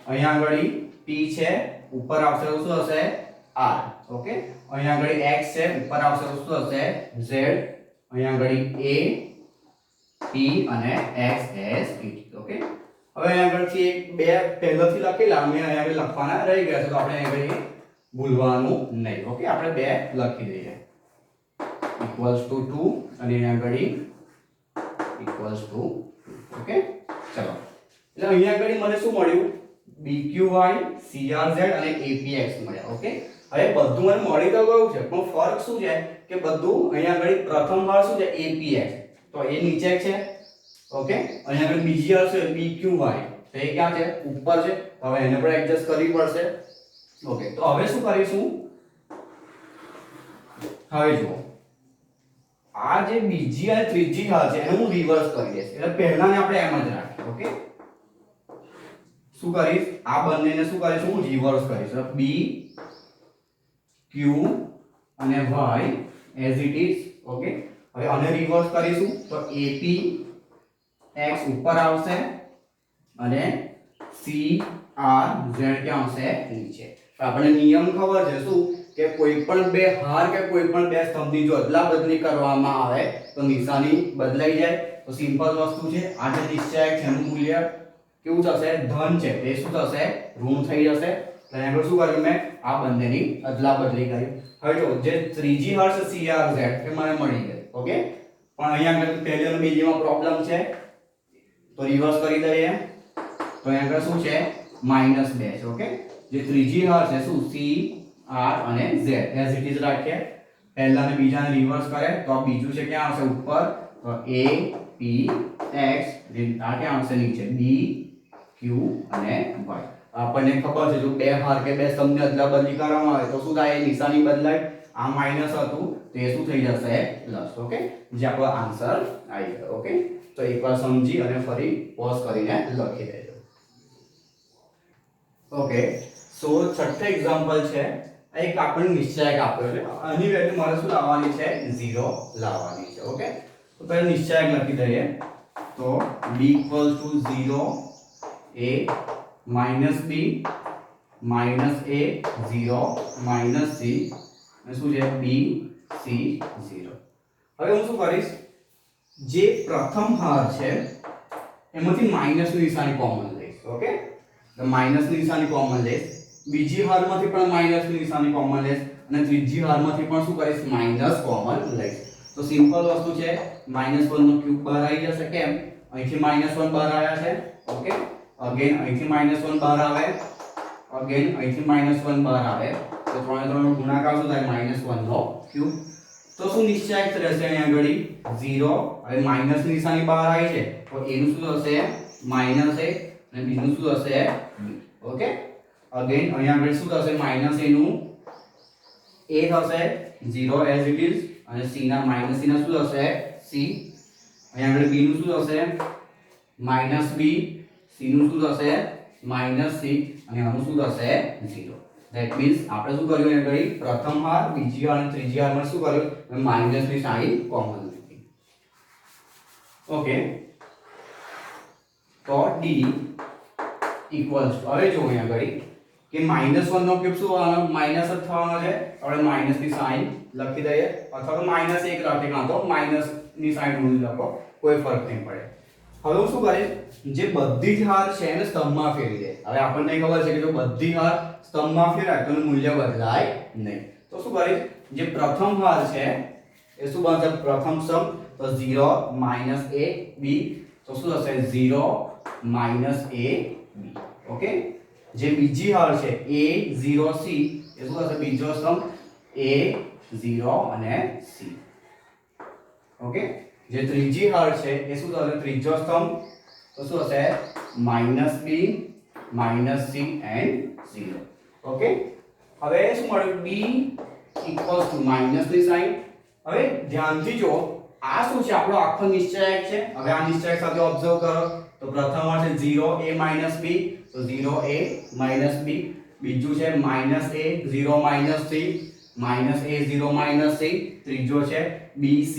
અહીંયા આગળ p છે, ઉપર આવશે તો શું થશે, r. ઓકે, અહીંયા આગળ x છે, ઉપર આવશે તો શું થશે, z. અહીંયા આગળ a p અને x s t. ઓકે, હવે અહીંયા આગળથી એક બે પહેલાથી લખેલા મેં અહીંયા આગળ લખવાના રહી ગયા છે, તો આપણે અહીંયા આગળ ભૂલવાનું નહીં. ઓકે, આપણે બે લખી દઈએ, =2 અને અહીંયા આગળ =2. ઓકે, ચલો. એટલે અહીંયા આગળ મને શું મળ્યું, bqy crz અને apx મળ્યા. ઓકે, હવે બધું મને મળી તો ગયું છે, પણ ફરક શું છે કે બધું અહીંયા આગળ પ્રથમ વાર શું છે, apx, તો એ નીચે છે. ઓકે, અહીંયા આગળ બીજી હાર છે bqy, તો એ ક્યાં છે ઉપર છે, હવે એને પણ એડજસ્ટ કરવી પડશે. ઓકે તો હવે શું કરીશું, હવે જુઓ આ જે બીજી અને ત્રીજી હાર છે એને હું રિવર્સ કરી દઈશ, એટલે પહેલાને આપણે એમ જ રાખીએ. ઓકે શું કરીશ, આ બંનેને શું કરીશું હું રિવર્સ કરીશ, b q અને y as it is. Okay હવે આને રિવર્સ કરીશું તો ap x ઉપર આવશે અને c r z ક્યાં આવશે નીચે. આપણને નિયમ ખબર છે શું કે કોઈ પણ બે હાર કે કોઈ પણ બે સ્તંભની જો અદલા બદલી કરવામાં આવે તો નિશાની બદલાઈ જાય. તો સિમ્પલ વસ્તુ છે, આ જે નિશ્ચયક છે એનું મૂલ્ય કેવું થશે ધન છે, તે શું થશે ઋણ થઈ જશે. તો આગળ શું કર્યું મેં આ બંનેની અદલા બદલી કરી. હવે જો જે ત્રીજી હાર છે CRZ એ મને મળી ગઈ. ઓકે પણ અહીંયા આગળ પહેલી અને બીજીમાં પ્રોબ્લેમ છે તો રિવર્સ કરી દઈએ. તો અહીંયા આગળ શું છે -2 છે. ઓકે જે ત્રીજી હાર છે શું C R અને Z એઝ ઇટ ઇઝ રાખીએ. પહેલા અને બીજાને રિવર્સ કરે તો આ બીજું છે ક્યાં આવશે ઉપર, તો A P X આ ક્યાં આવશે નીચે B Q અને Y. આપણને ખબર છે જો બે હાર કે બે સ્તંભની અદલા બદલી કરવામાં આવે તો શું થાય નિશાની બદલાય. આ માઈનસ હતું તો એ શું થઈ જશે પ્લસ. ઓકે જે આપણો આન્સર આવી ગયો. ઓકે તો એકવાર સમજી અને ફરી પોઝ કરીને લખી દેજો. ઓકે સો છઠ્ઠો એક્ઝામ્પલ છે, એક આપણને નિશ્ચયક આપ્યો છે, આની વેલ્યુ મારે શું લાવવાની છે 0 લાવવાની છે. ઓકે તો પહેલા નિશ્ચયક લખી દઈએ તો b = 0 a -b -a 0 -c અને શું છે b c 0. હવે હું શું કરીશ, જે પ્રથમ હાર છે એમાંથી માઈનસની નિશાની કોમન લઈશ. ઓકે તો માઈનસની નિશાની કોમન લઈશ, બીજી હારમાંથી પણ માઈનસની નિશાની કોમન લઈશ અને ત્રીજી હારમાંથી પણ શું કરીશ માઈનસ કોમન લઈશ. તો સિમ્પલ વસ્તુ છે, -1 નો ક્યુબ બહાર આવી જશે. કેમ અહીંથી -1 બહાર આવ્યા છે. ઓકે અગેન અહીંથી -1 બહાર આવે, અગેન અહીંથી -1 બહાર આવે તો 3 નો ગુણાકાર શું થાય -1 નો ક્યુબ. તો શું નિશ્ચયક રહેશે અહીંયા આગળ 0. હવે માઈનસ ની નિશાની બહાર આવી છે તો એનું શું થશે -a અને બીનું શું થશે b. ઓકે અગેન અહીંયા આગળ શું થશે -a નું a થશે 0 એઝ ઇટ ઇઝ અને c ના -c ના શું થશે c. અહીંયા આગળ b નું શું થશે -b, c નું શું થશે -c અને આનું શું થશે 0. ધેટ મીન્સ આપણે શું કર્યું અહીંયા આગળ પ્રથમ હાર બીજી હાર અને ત્રીજી હારમાં શું કર્યું માઈનસ ની સાઈન કોમન લીધી. ઓકે તો d ઇક્વલ્સ હવે જો અહીંયા આગળ કે -1 નો ક્યુબ શું આવવાનો માઈનસ જ થવાનો છે. આપણે માઈનસ ની સાઈન લખી દઈએ અથવા તો -1 રાખીએ કાં તો માઈનસ ની સાઈન મૂળ લખો, કોઈ ફરક નહીં પડે. હવે હું શું કરીશ, જે બધી જ હાર છે એને સ્તંભમાં ફેરવી દે. હવે આપણને ખબર છે કે જો બધી હાર સ્તંભમાં ફેરાય તો મૂલ્ય બદલાય નહીં. તો શું કરીશ, જે પ્રથમ હાર છે એ શું બનશે પ્રથમ સ્તંભ તો 0 -a b તો શું થશે 0 -a b. ઓકે જે બીજી હાર છે a 0 c એ શું થશે બીજો સ્તંભ a 0 અને c. ઓકે જે ત્રીજી હાર છે એ શું થશે ત્રીજો સ્તંભ તો શું હશે -b -c and 0. ઓકે હવે શું મળ્યું b = માઈનસ ની સાઈન. હવે ધ્યાનથી જો આ શું છે આપણો આખો નિશ્ચયક છે. હવે આ નિશ્ચયક સાથે ઓબ્ઝર્વ કરો તો પ્રથમ હાર છે 0 a -b તો 0 a -b, બીજું છે -a 0 -c -a 0 -c, ત્રીજો છે bc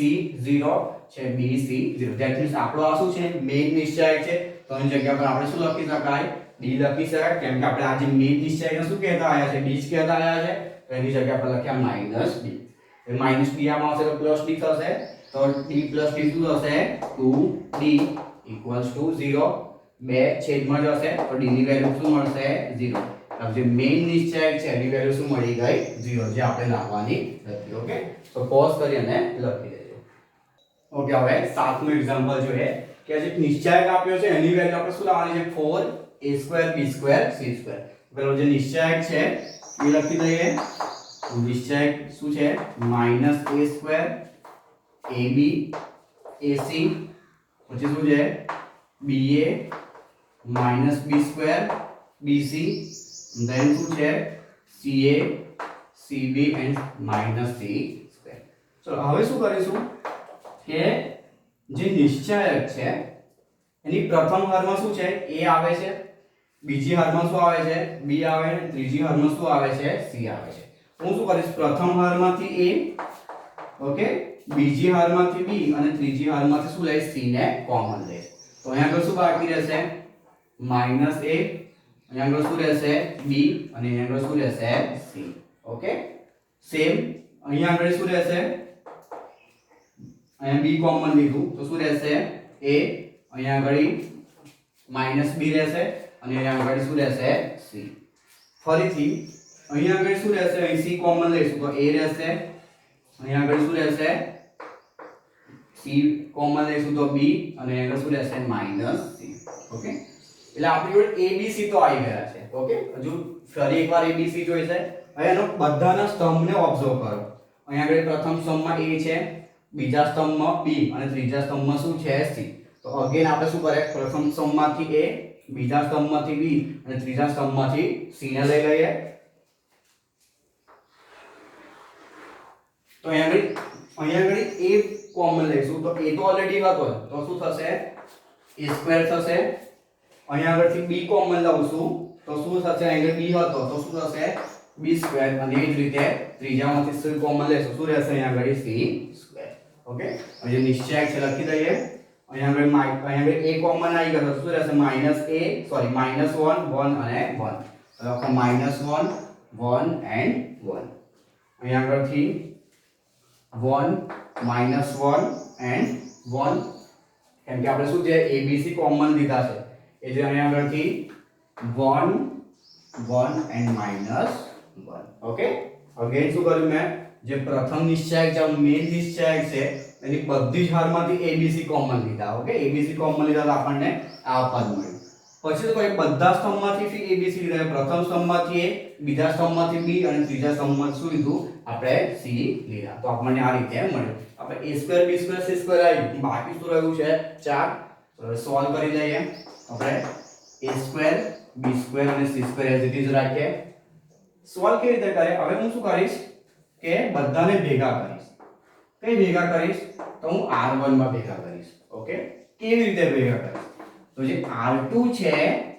0 છે bc 0. ધેટ મીન્સ આપણો આ શું છે મેઇન નિશ્ચયક છે તો એની જગ્યા પર આપણે શું લખી શકાય d લખી શકાય. કેમ કે આપણે આ જે મેઇન નિશ્ચયકને શું કહેતા આવ્યા છે d જ કહેતા આવ્યા છે તો એની જગ્યા પર લખ્યા -d. એ -d આમાં આવશે તો +d થશે તો d + d શું થશે 2d = 0. બે છેદમાં જશે તો d ની વેલ્યુ શું મળશે 0. જે મેઇન નિશ્ચયક છે એની વેલ્યુ શું મળી ગઈ 0 જે આપણે લાવવાની હતી. ઓકે તો પોઝ કરી અને લખી દેજો. ઓકે હવે સાતમું એક્ઝામ્પલ જોઈએ કે જે નિશ્ચયક આપ્યો છે એની વેલ્યુ આપણે શું લાવવાની છે 4a² b² c². પેલો જે નિશ્ચયક છે એ લખી દઈએ. નિશ્ચયક શું છે -a² ab ac પછી શું છે ba minus b square bc then શું છે ca cb and minus c square. ચલો હવે શું કરીશું કે જે નિશ્ચાયક છે એની પ્રથમ હારમાં શું છે a આવે છે, બીજી હારમાં શું આવે છે b આવે છે, ત્રીજી હારમાં શું આવે છે c આવે છે. હું શું કરીશ પ્રથમ હારમાંથી a, ઓકે, બીજી હારમાંથી b અને ત્રીજી હારમાંથી શું લઈશ c ને કોમન લઈશ. તો અહીંયા આગળ શું બાકી રહેશે માઈનસ a, અહીંયા આગળ શું રહેશે b અને અહીંયા આગળ શું રહેશે c. ઓકે, સેમ અહીંયા આગળ શું રહેશે અહીંયા b કોમન લીધું તો શું રહેશે a, અહીંયા આગળ માઈનસ b રહેશે અને અહીંયા આગળ શું રહેશે c. ફરીથી અહીંયા આગળ શું રહેશે અહીં c કોમન લઈશું તો a રહેશે, અહીંયા આગળ શું રહેશે c કોમન લઈશું તો b અને અહીંયા આગળ શું રહેશે માઈનસ c. ઓકે, એટલે આપણી જોડે abc તો આવી ગયા છે. ઓકે, હજુ ફરી એકવાર abc જોઈશે. હવે એનો બધાના સ્તંભને ઓબ્ઝર્વ કરો. અહીંયા આગળ પ્રથમ સ્તંભમાં a છે, બીજા સ્તંભમાં b અને ત્રીજા સ્તંભમાં શું છે c. તો અગેન આપણે શું કરે પ્રથમ સ્તંભમાંથી a, બીજા સ્તંભમાંથી b અને ત્રીજા સ્તંભમાંથી c ને લઈ લઈએ. તો અહીંયા આગળ a કોમન લઈશું તો a તો ઓલરેડી હતો તો શું થશે a સ્ક્વેર થશે. અહીંયા આગળથી b કોમન લઉંશું તો શું થશે અહીંયા b હતો તો શું થશે b સ્ક્વેર અને એ જ રીતે ત્રીજામાંથી c કોમન લેશું શું રહેશે અહીંયા આગળ c સ્ક્વેર. ઓકે, હવે જે નિશ્ચયક છે લખી દઈએ. અહીંયા આગળ a કોમન આવી ગયો તો શું રહેશે માઈનસ a સોરી માઈનસ 1 1 અને 1 તો લખો માઈનસ 1 1 એન્ડ 1. અહીંયા આગળથી 1 minus 1 and 1 કેમ કે આપણે શું છે abc કોમન લીધા છે એટલે અહીંયા આગળથી 1 1 and minus 1. ઓકે, અગેન શું કર્યું મેં જે પ્રથમ નિશ્ચયક છે મેઇન નિશ્ચયક છે એની બધી જ હારમાંથી abc કોમન લીધા. ઓકે, abc કોમન લીધા તો આપણને આ પદ મળ્યું. પછી તો કોઈ બધા સ્તંભમાંથી abc લીધા, પ્રથમ સ્તંભમાંથી a, બીજા સ્તંભમાંથી b અને ત્રીજા સ્તંભમાંથી શું લીધું આપણે c લીધા. તો આપણને આ રીતે મળ્યું. આપણે a square b square c square આવી, બાકી શું રહ્યું છે 4. તો સોલ્વ કરી લઈએ. આપણે a સ્ક્વેર b સ્ક્વેર અને c square as it is રાખીએ. સોલ્વ કેવી રીતે કરે હવે હું શું કરીશ કે બધાને ભેગા કરીશ. કઈ ભેગા કરીશ તો હું r1 માં ભેગા કરીશ. ઓકે, કેવી રીતે ભેગા કરીશ તો જે r2 છે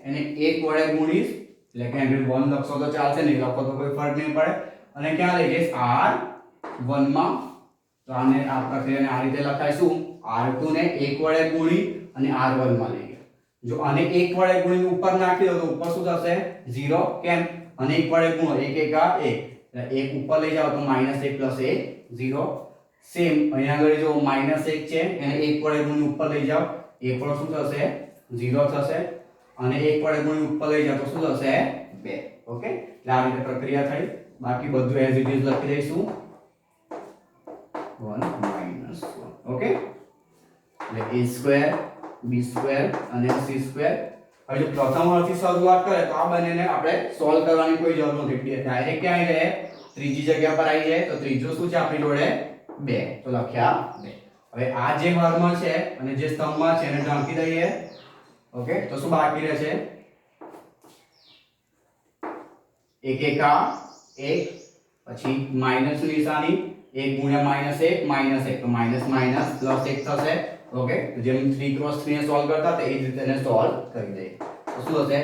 એને 1 વડે ગુણીશ એટલે કે આગળ 1 લખશો તો ચાલશે, નહીં લખો તો કોઈ ફરક નહીં પડે. અને ક્યાં લઈ જઈશ r1 માં. તો આને આ પ્રક્રિયાને આ રીતે લખાઈશું r2 ને 1 વડે ગુણી અને r1 માં લઈએ. જો આને 1 વડે ગુણીને ઉપર નાખી દો તો ઉપર શું થશે 0. કેમ અને 1 વડે ગુણો 1 1 આ 1 એટલે 1 ઉપર લઈ જાઓ તો -1 + 1 0. સેમ અહીંયા આગળ જો -1 છે એને 1 વડે ગુણી ઉપર લઈ જાઓ એ પણ શું થશે 0 થશે અને 1 વડે ગુણી ઉપર લઈ જાઓ તો શું થશે 2. ઓકે, એટલે આ રીતે પ્રક્રિયા થઈ. બાકી બધું એઝ ઇટ ઇઝ લખી દઈશું 1 - 1. ઓકે, એટલે a સ્ક્વેર b સ્ક્વેર અને c સ્ક્વેર. હવે જો પ્રથમ હારથી શરૂઆત કરે તો આ બંનેને આપણે સોલ્વ કરવાની કોઈ જરૂર નથી, ડાયરેક્ટ ક્યાં આવી જાય ત્રીજી જગ્યા પર આવી જાય. તો ત્રીજો શું છે આપણી જોડે 2 તો લખ્યા 2. હવે આ જે હારમાં છે અને જે સ્તંભમાં છે એને ઢાંકી દઈએ. ઓકે, તો શું બાકી રહે છે 1 1 આ 1 પછી માઈનસ નિશાની 1 ગુણ્યા -1 તો માઈનસ માઈનસ પ્લસ 1 થશે. ઓકે, તો જેમ 3 × 3 ને સોલ્વ કરતા તે જ રીતે એને સોલ્વ કરી દઈએ. તો શું થશે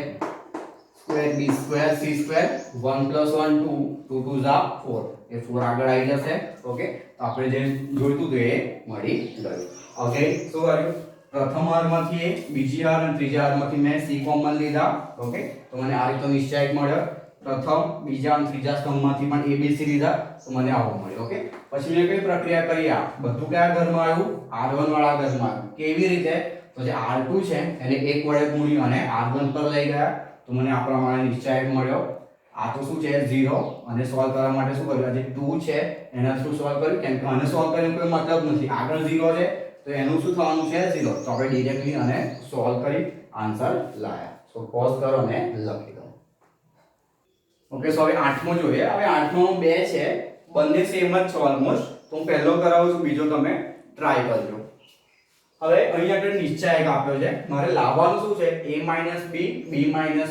square b square c square 1 + 1 2 2 2 Jha 4 એ 4 આગળ આવી જશે. ઓકે, તો આપણે જે જોઈતું હતું એ મળી ગયું. ઓકે, શું કર્યું પ્રથમ હારમાંથી a, બીજી હાર અને ત્રીજી હારમાંથી મેં c કોમન લીધા. ઓકે, તો મને આ રીતનો નિશ્ચયક મળ્યો. પ્રથમ બીજા અને ત્રીજા સ્તંભમાંથી પણ abc લીધા તો મને આવો મળ્યો. ઓકે, પછી મેં કઈ પ્રક્રિયા કરી આ બધું કયા ઘરમાં આવ્યું r1 વાળા ઘરમાં આવ્યું. કેવી રીતે તો જે r2 છે એને 1 વડે ગુણી અને r1 પર લઈ ગયા તો મને આ પ્રમાણે નિશ્ચયક મળ્યો. આ તો શું છે 0 અને સોલ્વ કરવા માટે શું કર્યું આ જે 2 છે એના થ્રુ સોલ્વ કર્યું. કેમ કે આને સોલ્વ કરીને કોઈ મતલબ નથી, આગળ 0 છે તો એનું શું થવાનું છે 0. તો આપણે ડાયરેક્ટલી આને સોલ્વ કરી આન્સર લાયા. સો પોઝ કરો અને લખી દો. ઓકે, સો હવે 8મો જોઈએ. હવે 8મો 2 છે, બંને સેમ જ છે ઓલમોસ્ટ. તો હું પહેલો કરાવું છું, બીજો તમે ટ્રાય કરજો. હવે અહીંયા આગળ નિશ્ચાયક આપ્યો છે, મારે લાવવાનું શું છે a b b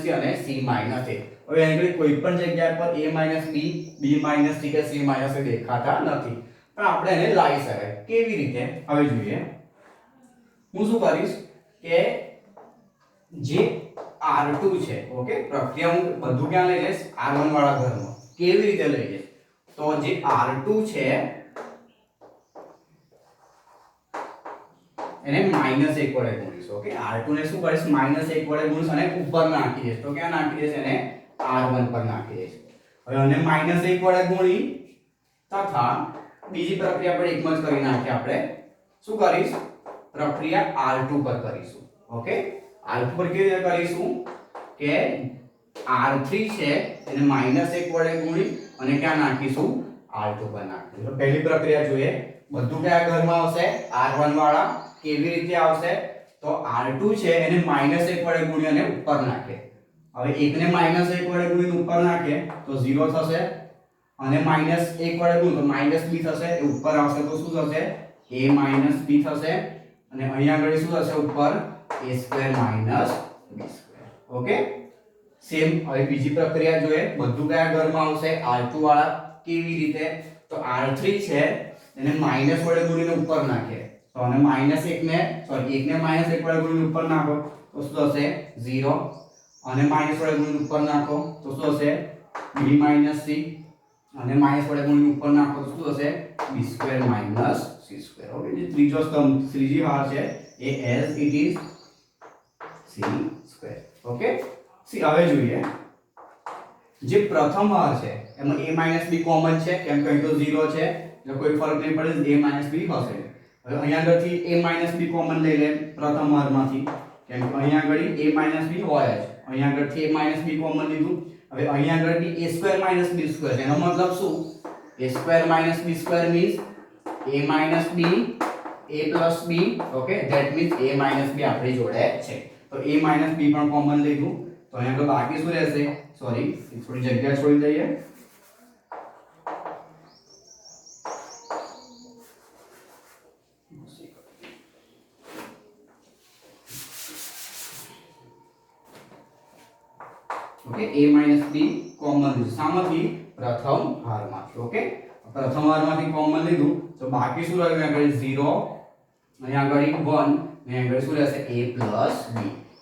c અને c a. હવે અહીં કોઈ પણ જગ્યા પર a b b c કે c a દેખાતા નથી, પણ આપણે એને લાવી શકાય. કેવી રીતે હવે જોઈએ. હું શું કરીશ કે જે R2 છે, ઓકે, પ્રક્રિયા હું બધું ક્યાં લઈ જઈશ R1 વાળા ઘરમાં. કેવી રીતે લઈ જઈશ તો જે R2 છે એને -1 વડે ગુણીશ. ઓકે, R2 ને શું કરીશ -1 વડે ગુણીશ અને ઉપર નાખી દઈશ. તો ક્યાં નાખી દઈશ એને R1 પર નાખી દઈશ. હવે આને -1 વડે ગુણી તથા બીજી પ્રક્રિયા પર એકમ જ કરી નાખીએ. આપણે શું કરીશ પ્રક્રિયા R2 પર કરીશું. ઓકે, R2 પર કેવી રીતે કરીશું કે R3 છે એને -1 વડે ગુણી અને ક્યાં નાખીશું R2 પર નાખીશું. તો પહેલી પ્રક્રિયા જોઈએ. બધું કયા ઘરમાં આવશે R1 વાળા. કેવી રીતે આવશે તો R2 છે એને -1 વડે ગુણી અને ઉપર નાખે. હવે 1 ને -1 વડે ગુણીને ઉપર નાખે તો 0 થશે અને -1 વડે ગુણ તો -b થશે. એ ઉપર આવશે તો શું થશે a b થશે અને અહીંયા આગળ શું થશે ઉપર a² - b². Okay, same. હવે બીજી પ્રક્રિયા જોઈએ. બધું કયા ઘરમાં આવશે R2 વાળા. કેવી રીતે તો R3 છે એને -1 વડે ગુણીને ઉપર નાખે. તો અને -1 ને -1 વડે ગુણીને ઉપર નાખો તો શું થશે 0 અને -1 વડે ગુણીને ઉપર નાખો તો શું થશે b - c અને -1 વડે ગુણીને ઉપર નાખો તો શું થશે b² - c². ઓકે, જે ત્રીજો સ્તંભ ત્રીજી હાર છે એ as it is c². Okay, C હવે જોઈએ. જે પ્રથમ હાર છે એમાં a - b કોમન છે કેમ કે અહીં તો 0 છે એટલે કોઈ ફરક નહીં પડે, a - b હશે. હવે અહીંયા આગળથી a - b કોમન લઈ લે પ્રથમ હારમાંથી કેમ કે અહીંયા આગળ a - b હોય જ. અહીંયા આગળથી a - b કોમન લીધું. હવે અહીંયા આગળ બી a² - b². એનો મતલબ શું a² - b² means a - b a + b. Okay, that means a - b આપણી જોડે છે. તો a - b પણ કોમન લીધું. તો અહીંયા આગળ બાકી શું રહેશે સોરી થોડી જગ્યા છોડી દઈએ. ઓકે, a - b કોમન લીધું. શામાંથી પ્રથમ હારમાંથી. ઓકે, પ્રથમ હારમાંથી કોમન લીધું તો બાકી શું રહ્યું આગળ 0 અહીં આગળ 1 ને આગળ શું રહેશે a + b.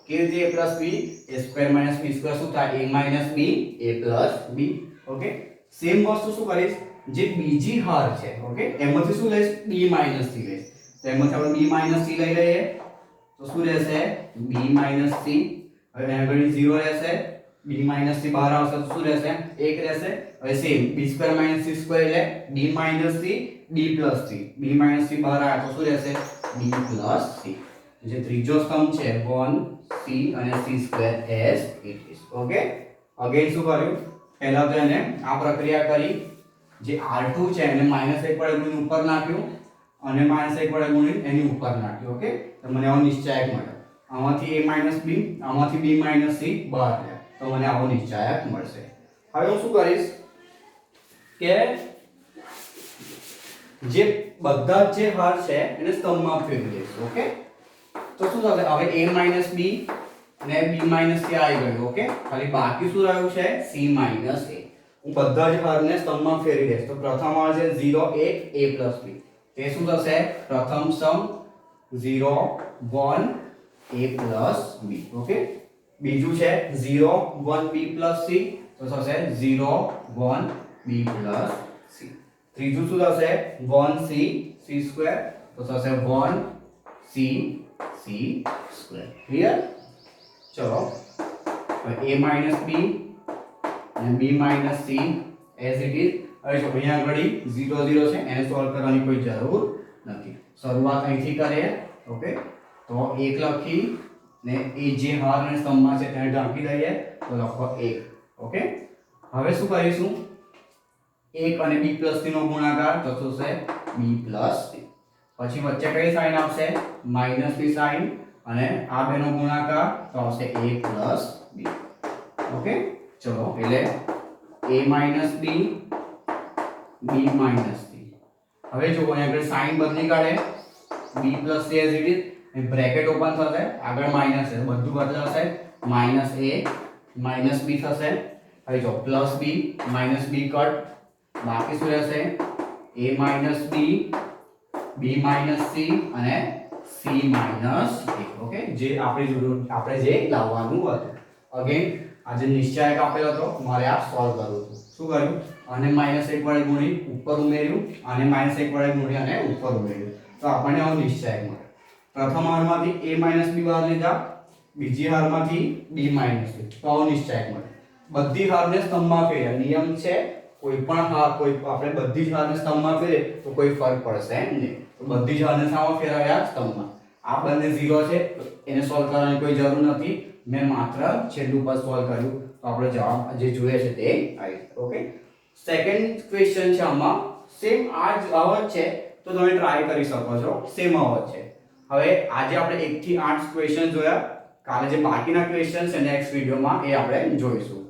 કેવી રીતે a + b a² - b² શું થાય a - b a + b. Okay, same વસ્તુ શું કરીશ જે બીજી હાર છે. ઓકે, એમાંથી શું લઈશ b - c લઈશ. તો એમાંથી આપણે b - c લઈ લઈએ તો શું રહેશે b - c. હવે આગળ 0 રહેશે b - c બહાર આવશે તો શું રહેશે 1 રહેશે. હવે સેમ b² - c² એટલે b - c b + c. b - c બહાર આવ્યા તો શું રહેશે b + c. જે ત્રીજો સ્તંભ છે 1 c અને c² as it is. Okay, again શું કર્યું પહેલા તો એને આ પ્રક્રિયા કરી. જે R2 છે એને -1 વડે ગુણીને ઉપર નાખ્યું અને -1 વડે ગુણીને એની ઉપર નાખ્યું. ઓકે, તો મને આવો નિશ્ચાયક મળ્યો. આમાંથી a - b આમાંથી b - c બહાર આવ્યા તો મને આવો નિશ્ચાયક મળશે. હવે હું શું કરીશ કે જે બધા જે હાર છે એને સ્તંભમાં ફેરવી દઈશ. ઓકે, તો શું થશે હવે a - b અને b - c આવી ગયું. ઓકે, ખાલી બાકી શું રહ્યું છે c - a. હું બધા જ હારને સ્તંભમાં ફેરવી દઈશ. તો પ્રથમ હાર છે 0 1 a + b. તે શું થશે પ્રથમ સ્તંભ 0 1 a + b. ઓકે, બીજું છે 0 1 b + c તો થશે 0 1 b + c. ત્રીજું શું થશે 1 c c² તો થશે 1 c c². ક્લિયર? ચલો હવે a - b અને b - c as it is. હવે જો અહીંયા આગળ 0 0 છે એને સોલ્વ કરવાની કોઈ જરૂર નથી. શરૂઆત અહીંથી કરીએ. ઓકે, તો 1 લખી ને એ જે હાર અને સ્તંભમાં છે તેને ઢાંકી દઈએ તો લખો 1. ઓકે, હવે શું કરીશું 1 અને b + c નો ગુણાકાર તો થશે b + c. પછી વચ્ચે કઈ સાઈન આવશે માઈનસ ની સાઈન અને આ બેનો ગુણાકાર તો આવશે a + b. ઓકે, ચલો એટલે a - b b - c. હવે જો અહીંયા આગળ સાઈન બદલી કાઢે b + c as it is bracket open થશે, આગળ માઈનસ છે, બધું બદલાશે, માઈનસ a માઈનસ b થશે, હવે જો plus b minus b cut, બાકી શું રહેશે a minus b, b minus c અને c માઈનસ a. ઓકે, જે આપણે જે લાવવાનું હતું. અગેન આ જે નિશ્ચાયક આપેલો હતો મારે આ સોલ્વ કરવું હતું. શું કર્યું, અને -1 વડે ગુણી ઉપર ઉમેર્યું, અને -1 વડે ગુણી અને ઉપર ઉમેર્યું, તો આપણને આવો નિશ્ચાયક મળે. પ્રથમ હારમાંથી a b બહાર લીધા, બીજી હારમાંથી b c, તો આવો નિશ્ચાયક મળે. બધી હારને સ્તંભમાં ફેરવ્યા, નિયમ છે કોઈ પણ હાર આપણે બધી જ હારને સ્તંભમાં ફેરવીએ તો કોઈ ફરક પડશે નહીં. તો બધી જ હારને શામાં ફેરવ્યા, સ્તંભમાં. આ બંને 0 છે, એને સોલ્વ કરવાની કોઈ જરૂર નથી, મેં માત્ર છેલ્લું પદ સોલ્વ કર્યું, તો આપણે જવાબ જે જોઈએ છે તે આવી. ઓકે, સેકન્ડ ક્વેશ્ચન છે, આમાં સેમ આ જ આવત છે, તો તમે ટ્રાય કરી શકો છો, સેમ આવત છે. હવે આજે આપણે 1 થી 8 ક્વેશ્ચન જોયા, કાલે જે બાકીના ક્વેશ્ચન છે નેક્સ્ટ વિડિયોમાં એ આપણે જોઈશું.